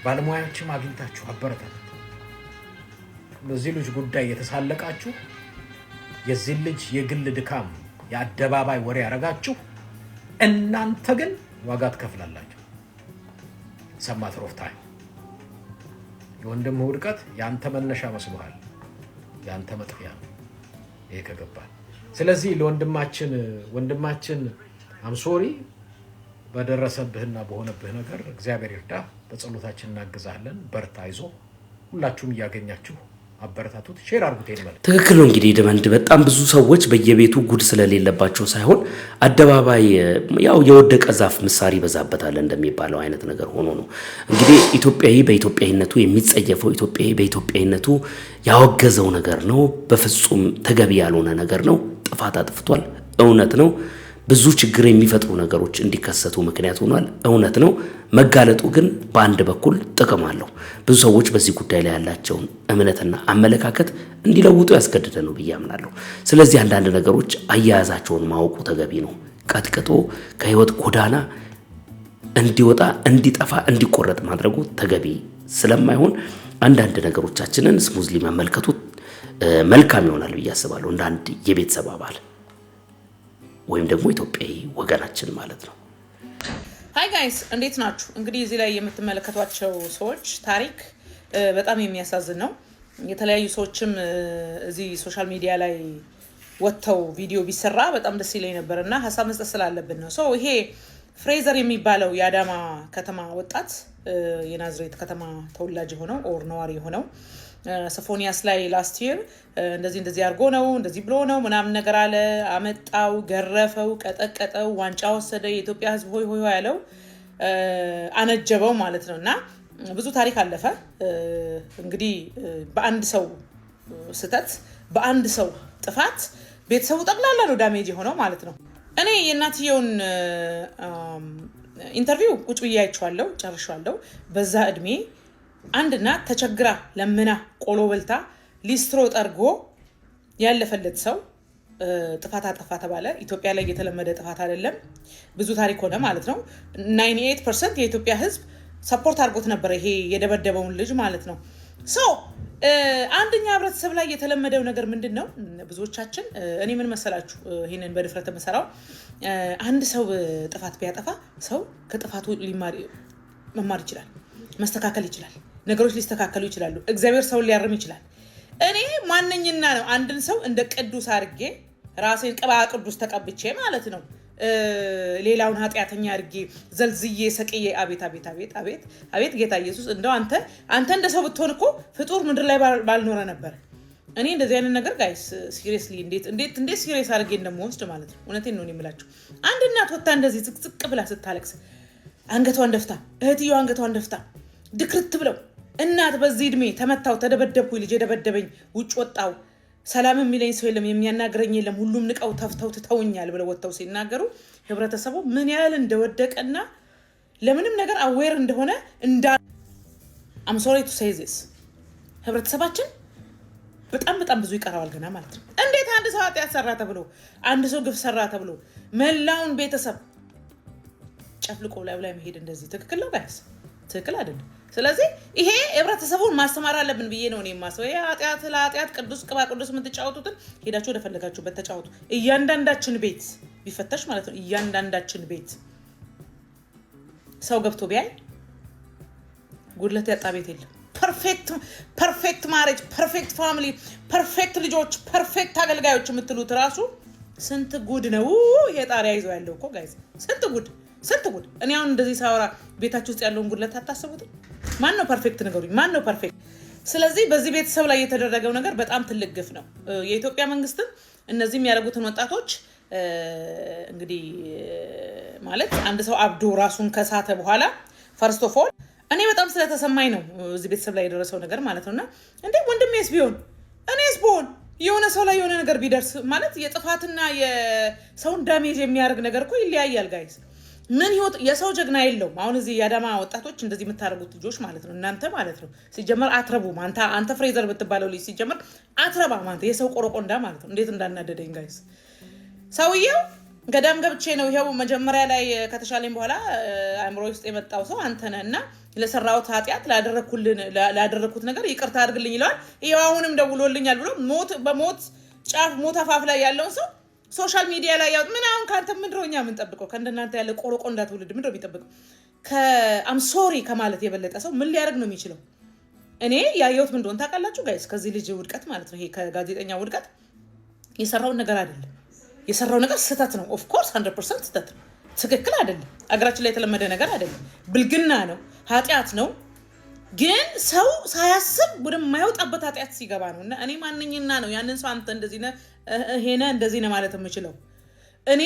ባለሙያዎችም አግኝታችሁ አበረታቱ። በዚህ ልጅ ጉዳይ የተሳለቃችሁ የዚህ ልጅ የግል ድካም የአደባባይ ወሬ ያረጋችሁ እናንተ ግን ዋጋ ትከፍላላችሁ ሰማት ሮፍታይ የወንድም ውድቀት ያንተ መነሻ መስሏል ያንተ መጥፊያ ይሄ ከገባ ስለዚህ ለወንድማችን አምሶሪ በደረሰብህና በሆነብህ ነገር እግዚአብሔር ይርዳ በጸሎታችን እናገዛለን በርታ ይዞ ሁላችሁም ያገኛችሁ አበረታቱት ሼር አድርጉት ይልማል ትክክል ነው እንግዲህ ደመንድ በጣም ብዙ ሰዎች በየቤቱ ጉድ ስለሌለባቸው ሳይሆን አደባባይ ያው የወደቀ ዛፍ ምሳሪ በዛበታል እንደሚባለው አይነት ነገር ሆኖ ነው እንግዲህ ኢትዮጵያዊ በኢትዮጵያዊነቱ የሚጸየፈው ኢትዮጵያዊ በኢትዮጵያዊነቱ ያወገዘው ነገር ነው በፍጹም ተገቢ ያልሆነ ነገር ነው ጥፋት አጥፍቷል እውነት ነው ብዙ ችግር የሚፈጥሩ ነገሮች እንዲከሰቱ ምክንያት ሆኗል እውነት ነው መጋለጡ ግን በአንድ በኩል ጥቅም አለው ብዙ ሰዎች በዚህ ጉዳይ ላይ ያላቸውን እምነትና አመለካከት እንዲለውጡ ያስገድደ ነው ብያምናለሁ ስለዚህ አንዳንድ ነገሮች አያያዛቸውን ማወቁ ተገቢ ነው ቀጥቅጦ ከህይወት ጎዳና እንዲወጣ እንዲጠፋ እንዲቆረጥ ማድረጉ ተገቢ ስለማይሆን አንዳንድ ነገሮቻችንን ስሙዝሊ መመልከቱ መልካም ይሆናል ብያስባለሁ እንደ አንድ የቤተሰብ አባል ወይም ደግሞ ኢትዮጵያዊ ወገናችን ማለት ነው ሃይ ጋይስ እንዴት ናችሁ እንግዲህ እዚህ ላይ የምትመለከቷቸው ሰዎች ታሪክ በጣም የሚያሳዝን ነው የተለያዩ ሰዎችም እዚህ ሶሻል ሚዲያ ላይ ወጥተው ቪዲዮ ቢሰራ በጣም ደስ ይለኝ ነበርና ሐሳብ መስጠት ስላለብን ነው ሶ ይሄ ፍሬዘር የሚባለው የአዳማ ከተማ ወጣት የናዝሬት ከተማ ተወላጅ ሆነው ኦር ነዋሪ ሆነው ሰፎኒያስ ላይ ላስት ይር እንደዚህ አርጎ ነው እንደዚህ ብሎ ነው ምናምን ነገር አለ አመጣው ገረፈው ቀጠቀጠው ዋንጫ ወሰደ የኢትዮጵያ ህዝብ ሆይ ሆይ ያለው አነጀበው ማለት ነውና ብዙ ታሪክ አለፈ እንግዲህ በአንድ ሰው ስተት በአንድ ሰው ጥፋት ቤተሰቡ ጠቅላላ ነው ዳሜጅ ሆነው ማለት ነው እኔ የናትየውን ኢንተርቪው ቁጭ ብያይቻለሁ ጨርሻለሁ በዛ እድሜ አንድና ተቸግራ ለምና ቆሎ በልታ ሊስትሮ ጠርጎ ያለፈለት ሰው ጥፋት አጠፋ ተባለ ኢትዮጵያ ላይ የተለመደ ጥፋት አይደለም ብዙ ታሪክ ሆነ ማለት ነው 98% የኢትዮጵያ ህዝብ ሰፖርት አድርጎት ነበር ይሄ የደበደበውን ልጅ ማለት ነው ሶ አንደኛ ህብረተሰብ ላይ የተለመደው ነገር ምንድነው ብዙዎቻችን እኔ ምን መሰላችሁ ይሄንን በድፍረት መሰራው አንድ ሰው ጥፋት ቢያጠፋ ሰው ከጥፋቱ መማር ይችላል መስተካከል ይችላል ነገሮች ሊስተካከሉ ይችላሉ እግዚአብሔር ሰው ሊያርም ይችላል እኔ ማንኛና ነው አንድን ሰው እንደ ቅዱስ አርጌ ራሴን ቅባ ቅዱስ ተቀብቼ ማለት ነው ሌላውን ኃጢያተኛ አርጌ ዘልዝዬ ሰቅዬ አቤት ጌታ ኢየሱስ እንደው አንተ እንደ ሰው ብትሆን እኮ ፍጡር ምድር ላይ ባልኖረ ነበር እኔ እንደዚህ አይነት ነገር ጋይስ ሲሪየስሊ እንዴት ሲሪየስ አርጌ እንደምወስድ ማለት ነው እውነቴን ነው የሚላችሁ አንድ እናት ወጣ እንደዚህ ዝቅዝቅ ብላ ስታለቅስ አንገቷን ደፍታ እህትየው አንገቷን ደፍታ ድክርት ብለው እናት በዚህ እድሜ ተመታው ተደበደብኩ ልጅ ደበደበኝ ውጭ ወጣው ሰላም የሚለኝ ሰው የለም የሚያናግረኝ የለም ሁሉም ንቀው ተፍተው ተተውኛል ብለው ወጣው ሲናገሩ ህብረተሰቡ ምን ያህል እንደወደቀና ለምንም ነገር አዌር እንደሆነ I'm sorry to say this ህብረተሰባችን በጣም ብዙ ይቀራዋል ገና ማለት ነው እንዴት አንድ ሰው ኃጢአት ሰራ ተብሎ አንድ ሰው ግፍ ሰራ ተብሎ መላውን ቤተሰብ ጨፍልቆ ላይ መሄድ እንደዚህ ትክክል ነው ጋይስ ትክክል አይደለም ስለዚህ ይሄ ህብረተሰቡን ማስተማር አለብን ብዬ ነው እኔ ማሰው ይሄ ኃጢአት ቅዱስ ቅባ ቅዱስ ምን ተጫወቱትን ሄዳችሁ ወደፈለጋችሁበት ተጫወቱ እያንዳንዳችን ቤት ቢፈተሽ ማለት ነው እያንዳንዳችን ቤት ሰው ገብቶ ቢያይ ጉድለት ያጣ ቤት የለም ፐርፌክት ማሬጅ ፐርፌክት ፋሚሊ ፐርፌክት ልጆች ፐርፌክት አገልጋዮች የምትሉት ራሱ ስንት ጉድ ነው ይሄ ጣሪያ ይዞ ያለው እኮ ጋይስ ስንት ጉድ እኔ አሁን እንደዚህ ሳወራ ቤታችሁ ውስጥ ያለውን ጉድለት አታስቡት ማን ነው ፐርፌክት ነገሩኝ ማን ነው ፐርፌክት ስለዚህ በዚህ ቤተሰብ ላይ የተደረገው ነገር በጣም ትልቅ ግፍ ነው የኢትዮጵያ መንግስትም እነዚህ የሚያደርጉትን ወጣቶች እንግዲህ ማለት አንድ ሰው አብዶ ራሱን ከሳተ በኋላ ፈርስት ኦፍ ኦል እኔ በጣም ስለተሰማኝ ነው እዚህ ቤተሰብ ላይ የደረሰው ነገር ማለት ነውና እንዴ ወንድሜስ ቢሆን እኔስ ቢሆን የሆነ ሰው ላይ የሆነ ነገር ቢደርስ ማለት የጥፋትና የሰውን ዳሜጅ የሚያደርግ ነገር እኮ ይለያያል ጋይስ ምን ህይወት የሰው ጀግና የለውም አሁን እዚህ ያዳማ ወጣቶች እንደዚህ የምታረጉት ልጆች ማለት ነው እናንተ ማለት ነው ሲጀመር አትረቡ አንተ ፍሬዘር ብትባለው ልጅ ሲጀመር አትረባ ማለት የሰው ቆረቆንዳ ማለት ነው እንዴት እንዳናደደኝ ጋይስ ሰውየው ገዳም ገብቼ ነው ይሄው መጀመሪያ ላይ ከተሻለኝ በኋላ አእምሮ ውስጥ የመጣው ሰው አንተ ነህና ለሰራውት ኃጢያት ላደረኩት ነገር ይቅርታ አድርግልኝ ይላል ይሄው አሁንም ደውሎልኛል ብሎ በሞት ጫፍ ሞት አፋፍ ላይ ያለውን ሰው ሶሻል ሚዲያ ላይ ያው ምን አሁን ካንተ ምንድነውኛ ምን ጠብቀው ከእንደናንተ ያለ ቆሮቆንዳ ትውልድ ምንድነው የሚጠብቀው? ከአም ሶሪ ከማለት የበለጠ ሰው ምን ሊያደርግ ነው የሚችለው? እኔ ያየሁት ምን እንደሆነ ታውቃላችሁ ጋይስ? ከዚህ ልጅ ውድቀት ማለት ነው ይሄ ከጋዜጠኛ ውድቀት የሰራው ነገር አይደለም። የሰራው ነገር ስህተት ነው። ኦፍ ኮርስ 100% ስህተት ነው። ትክክል አይደለም። አገራችን ላይ የተለመደ ነገር አይደለም። ብልግና ነው፣ ኃጢአት ነው። ግን ሰው ሳያስብ ወደማይወጣበት ኃጢአት ሲገባ ነው። እና እኔ ማንኝና ነው ያንን ሰው አንተ እንደዚህ ነህ ሄነ እንደዚህ ነህ ማለት የምችለው? እኔ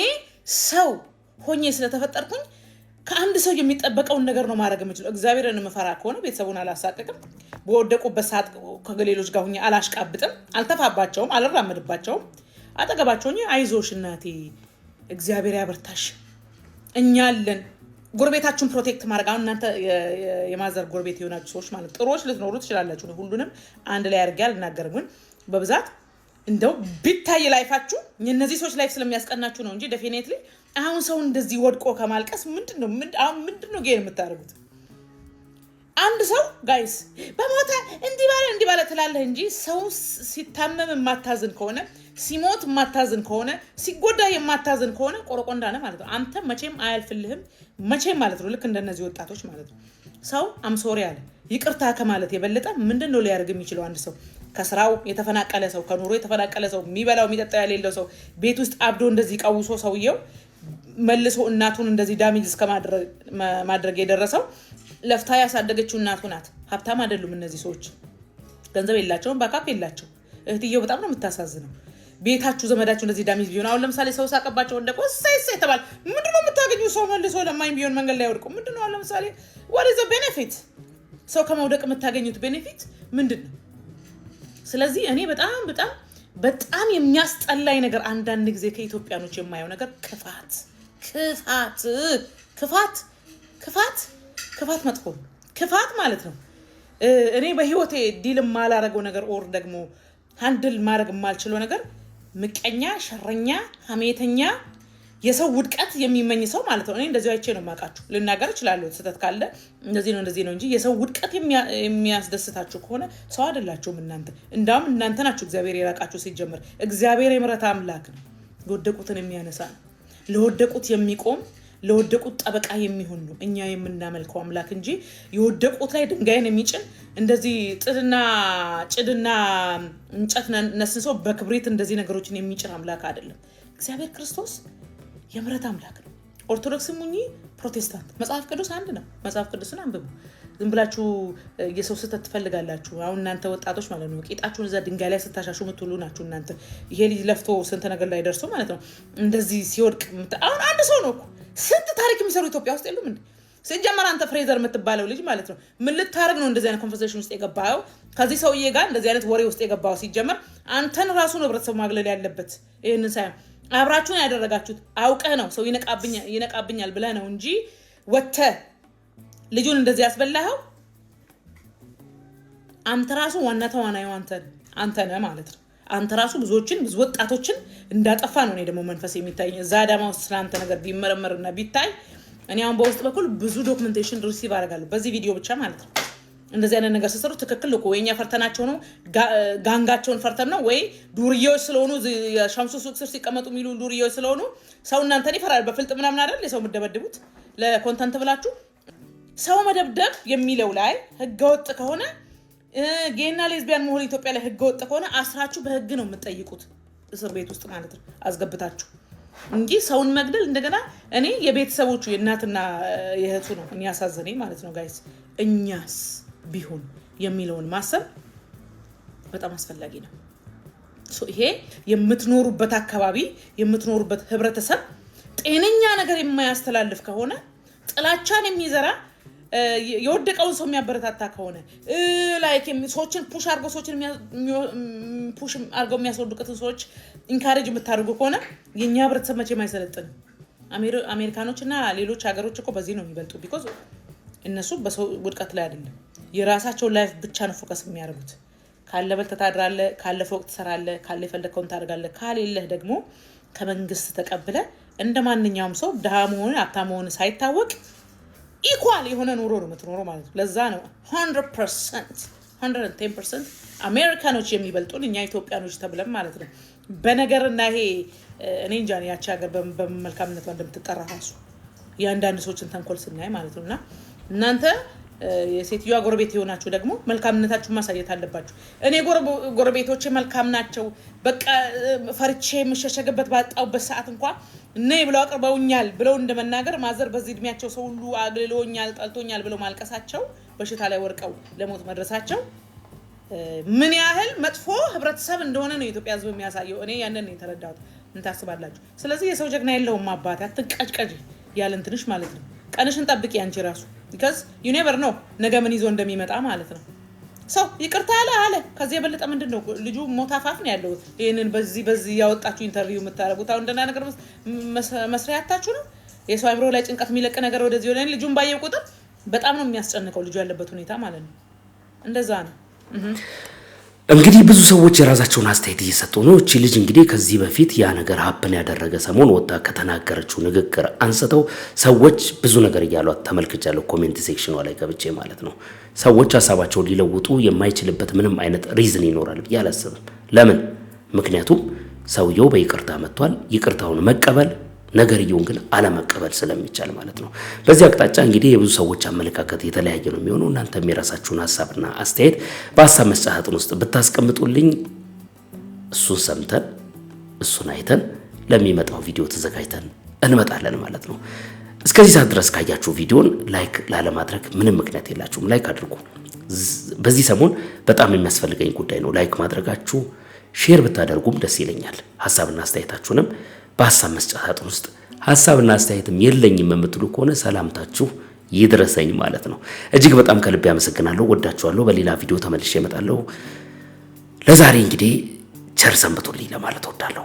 ሰው ሆኜ ስለተፈጠርኩኝ ከአንድ ሰው የሚጠበቀውን ነገር ነው ማድረግ የምችለው። እግዚአብሔርን የምፈራ ከሆነ ቤተሰቡን አላሳቅቅም፣ በወደቁበት ሰዓት ከገሌሎች ጋር ሆኜ አላሽቃብጥም፣ አልተፋባቸውም፣ አልራመድባቸውም። አጠገባቸው ሆኜ አይዞሽ እናቴ እግዚአብሔር ያበርታሽ እኛ አለን። ጎረቤታችሁን ፕሮቴክት ማድረግ አሁን እናንተ የማዘር ጎረቤት የሆናችሁ ሰዎች ማለት ጥሩዎች ልትኖሩ ትችላላችሁ። ሁሉንም አንድ ላይ አድርጌ አልናገርም፣ ግን በብዛት እንደው ቢታይ ላይፋችሁ የነዚህ ሰዎች ላይፍ ስለሚያስቀናችሁ ነው እንጂ ዴፊኒትሊ አሁን ሰው እንደዚህ ወድቆ ከማልቀስ ምንድነው ጌን የምታደርጉት? አንድ ሰው ጋይስ በሞተ እንዲህ ባለ ትላለህ እንጂ ሰው ሲታመም የማታዝን ከሆነ ሲሞት የማታዝን ከሆነ ሲጎዳ የማታዝን ከሆነ ቆረቆንዳ ነህ ማለት ነው። አንተ መቼም አያልፍልህም መቼም ማለት ነው። ልክ እንደነዚህ ወጣቶች ማለት ነው። ሰው አምሶሪ አለ ይቅርታ ከማለት የበለጠ ምንድነው ሊያደርግ የሚችለው? አንድ ሰው ከስራው የተፈናቀለ ሰው ከኑሮ የተፈናቀለ ሰው የሚበላው የሚጠጣው ያሌለው ሰው ቤት ውስጥ አብዶ እንደዚህ ቀውሶ ሰውየው መልሶ እናቱን እንደዚህ ዳሜጅ እስከ ማድረግ የደረሰው ለፍታ ያሳደገችው እናቱ ናት። ሀብታም አይደሉም እነዚህ ሰዎች፣ ገንዘብ የላቸውም፣ ባካፕ የላቸው። እህትየው በጣም ነው የምታሳዝነው። ቤታችሁ ዘመዳችሁ እንደዚህ ዳሜጅ ቢሆን አሁን ለምሳሌ ሰው ሳቀባቸው እንደቆ ሳይሳይ ተባል ምንድነው የምታገኙ? ሰው መልሶ ለማኝ ቢሆን መንገድ ላይ ወድቆ ምንድነው? አሁን ለምሳሌ what is the benefit? ሰው ከመውደቅ የምታገኙት ቤኔፊት ምንድነው? ስለዚህ እኔ በጣም የሚያስጠላኝ ነገር አንዳንድ ጊዜ ከኢትዮጵያኖች የማየው ነገር ክፋት መጥፎ ነው። ክፋት ማለት ነው እኔ በህይወቴ ዲል ማላረገው ነገር ኦር ደግሞ ሃንድል ማድረግ የማልችለው ነገር ምቀኛ፣ ሸረኛ፣ ሐሜተኛ፣ የሰው ውድቀት የሚመኝ ሰው ማለት ነው። እኔ እንደዚህ አይቼ ነው የማውቃችሁ። ልናገር እችላለሁ ስህተት ካለ እንደዚህ ነው እንጂ የሰው ውድቀት የሚያስደስታችሁ ከሆነ ሰው አይደላችሁም እናንተ። እንዳውም እናንተ ናችሁ እግዚአብሔር የራቃችሁ ሲጀምር። እግዚአብሔር የምሕረት አምላክ ነው። የወደቁትን የሚያነሳ ነው። ለወደቁት የሚቆም ለወደቁት ጠበቃ የሚሆን ነው እኛ የምናመልከው አምላክ እንጂ የወደቁት ላይ ድንጋይን የሚጭን እንደዚህ ጭድና እንጨት ነስንሶ በክብሪት እንደዚህ ነገሮችን የሚጭን አምላክ አይደለም። እግዚአብሔር ክርስቶስ የምሕረት አምላክ ነው። ኦርቶዶክስም ሁኚ ፕሮቴስታንት መጽሐፍ ቅዱስ አንድ ነው። መጽሐፍ ቅዱስን አንብቡ። ዝም ብላችሁ የሰው ስህተት ትፈልጋላችሁ። አሁን እናንተ ወጣቶች ማለት ነው ቂጣችሁን እዛ ድንጋይ ላይ ስታሻሹ የምትውሉ ናችሁ እናንተ። ይሄ ልጅ ለፍቶ ስንት ነገር ላይ ደርሶ ማለት ነው እንደዚህ ሲወድቅ አሁን አንድ ሰው ነው እኮ ስንት ታሪክ የሚሰሩ ኢትዮጵያ ውስጥ የሉም እንዴ? ሲጀመር አንተ ፍሬዘር የምትባለው ልጅ ማለት ነው ምን ልታረግ ነው እንደዚህ አይነት ኮንቨርሴሽን ውስጥ የገባው? ከዚህ ሰውዬ ጋር እንደዚህ አይነት ወሬ ውስጥ የገባው ሲጀመር አንተን ራሱ ነው ህብረተሰቡ ማግለል ያለበት። ይሄንን ሳይሆን አብራችሁን ያደረጋችሁት አውቀህ ነው ሰው ይነቃብኛል ብለህ ነው እንጂ ወጥተህ ልጁን እንደዚህ ያስበላኸው አንተ ራሱ ዋና ተዋናዩ አንተ ነህ ማለት ነው። አንተ ራሱ ብዙ ወጣቶችን እንዳጠፋ ነው። እኔ ደግሞ መንፈስ የሚታይ እዛ አዳማ ውስጥ ስላንተ ነገር ቢመረመርና ቢታይ እኔ አሁን በውስጥ በኩል ብዙ ዶክመንቴሽን ሪሲቭ አደርጋለሁ በዚህ ቪዲዮ ብቻ ማለት ነው። እንደዚህ አይነት ነገር ሲሰሩ ትክክል ነው ወይ እኛ ፈርተናቸው ነው ጋንጋቸውን ፈርተን ነው ወይ ዱርዬዎች ስለሆኑ የሻምሱ ሱቅ ስር ሲቀመጡ የሚሉ ዱርዬዎች ስለሆኑ ሰው እናንተን ይፈራል። በፍልጥ ምናምን አይደል የሰው የምትደበድቡት ለኮንተንት ብላችሁ። ሰው መደብደብ የሚለው ላይ ህገወጥ ከሆነ ጌና ሌዝቢያን መሆን ኢትዮጵያ ላይ ህገወጥ ከሆነ አስራችሁ በህግ ነው የምትጠይቁት እስር ቤት ውስጥ ማለት ነው አስገብታችሁ እንጂ ሰውን መግደል እንደገና እኔ የቤተሰቦቹ የእናትና የእህቱ ነው እኔ ያሳዘነኝ ማለት ነው ጋይስ። እኛስ ቢሆን የሚለውን ማሰብ በጣም አስፈላጊ ነው። ይሄ የምትኖሩበት አካባቢ የምትኖሩበት ህብረተሰብ ጤነኛ ነገር የማያስተላልፍ ከሆነ ጥላቻን የሚዘራ የወደቀውን ሰው የሚያበረታታ ከሆነ ላይክ ሰዎችን ፑሽ አድርገው ሰዎችን ፑሽ አድርገው የሚያስወድቁትን ሰዎች ኢንካሬጅ የምታደርጉ ከሆነ የኛ ህብረተሰብ መቼም አይሰለጥንም። አሜሪካኖች እና ሌሎች ሀገሮች እኮ በዚህ ነው የሚበልጡ። ቢኮዝ እነሱ በሰው ውድቀት ላይ አይደለም የራሳቸውን ላይፍ ብቻ ነው ፎከስ የሚያደርጉት። ካለ በልተህ ታድራለህ፣ ካለ ፎቅ ትሰራለህ፣ ካለ የፈለከውን ታደርጋለህ። ካሌለህ ደግሞ ከመንግስት ተቀብለ እንደ ማንኛውም ሰው ድሃ መሆን ሀብታም መሆን ሳይታወቅ ኢኳል የሆነ ኑሮ ነው የምትኖረው ማለት ነው። ለዛ ነው 110% አሜሪካኖች የሚበልጡን እኛ ኢትዮጵያኖች ተብለን ማለት ነው። በነገርና ይሄ እኔ እንጃ ያቺ ሀገር በመልካምነቷ እንደምትጠራ ራሱ ያንዳንድ ሰዎችን ተንኮል ስናይ ማለት ነውና እናንተ የሴትዮዋ ጎረቤት የሆናችሁ ደግሞ መልካምነታችሁን ማሳየት አለባችሁ። እኔ ጎረቤቶቼ መልካም ናቸው በቃ ፈርቼ የምሸሸገበት ባጣውበት ሰዓት እንኳን ነይ ብለው አቅርበውኛል ብለው እንደመናገር ማዘር በዚህ እድሜያቸው ሰው ሁሉ አግልሎኛል ጠልቶኛል ብለው ማልቀሳቸው በሽታ ላይ ወርቀው ለሞት መድረሳቸው ምን ያህል መጥፎ ህብረተሰብ እንደሆነ ነው የኢትዮጵያ ህዝብ የሚያሳየው። እኔ ያንን ነው የተረዳሁት። ምን ታስባላችሁ? ስለዚህ የሰው ጀግና የለውም አባቴ አትንቀጭቀጭ ያለን ትንሽ ማለት ነው። ቀንሽን ጠብቂ አንቺ ራሱ because you never know ነገ ምን ይዞ እንደሚመጣ ማለት ነው። ሰው ይቅርታ አለ ከዚህ የበለጠ ምንድነው? ልጁ ሞታፋፍ ነው ያለው። ይሄንን በዚህ ያወጣችሁ ኢንተርቪው የምታረጉት አሁን እንደና ነገር መስሪያታችሁ ነው። የሰው አይብሮ ላይ ጭንቀት የሚለቅ ነገር ወደዚህ ወለኔ ልጁን ባየው ቁጥር በጣም ነው የሚያስጨንቀው ልጁ ያለበት ሁኔታ ማለት ነው። እንደዛ ነው። እንግዲህ ብዙ ሰዎች የራሳቸውን አስተያየት እየሰጡ ነው። እቺ ልጅ እንግዲህ ከዚህ በፊት ያ ነገር ሀፕን ያደረገ ሰሞን ወጣ ከተናገረችው ንግግር አንስተው ሰዎች ብዙ ነገር እያሏት ተመልክቻለሁ። ኮሜንት ሴክሽኗ ላይ ገብቼ ማለት ነው። ሰዎች ሀሳባቸውን ሊለውጡ የማይችልበት ምንም አይነት ሪዝን ይኖራል ብዬ አላስብም። ለምን? ምክንያቱም ሰውየው በይቅርታ መጥቷል። ይቅርታውን መቀበል ነገርየውን ግን አለመቀበል ስለሚቻል ማለት ነው። በዚህ አቅጣጫ እንግዲህ የብዙ ሰዎች አመለካከት የተለያየ ነው የሚሆነው። እናንተም የራሳችሁን ሐሳብና አስተያየት በሐሳብ መስጫ ሳጥን ውስጥ ብታስቀምጡልኝ እሱን ሰምተን እሱን አይተን ለሚመጣው ቪዲዮ ተዘጋጅተን እንመጣለን ማለት ነው። እስከዚህ ሰዓት ድረስ ካያችሁ ቪዲዮን ላይክ ላለማድረግ ምንም ምክንያት የላችሁም። ላይክ አድርጉ። በዚህ ሰሞን በጣም የሚያስፈልገኝ ጉዳይ ነው። ላይክ ማድረጋችሁ ሼር ብታደርጉም ደስ ይለኛል። ሐሳብና አስተያየታችሁንም በሐሳብ መስጫ ሳጥን ውስጥ ሐሳብና አስተያየትም የለኝም የምትሉ ከሆነ ሰላምታችሁ ይድረሰኝ ማለት ነው። እጅግ በጣም ከልብ ያመሰግናለሁ። ወዳችኋለሁ። በሌላ ቪዲዮ ተመልሼ እመጣለሁ። ለዛሬ እንግዲህ ቸር ሰንብቱልኝ ለማለት እወዳለሁ።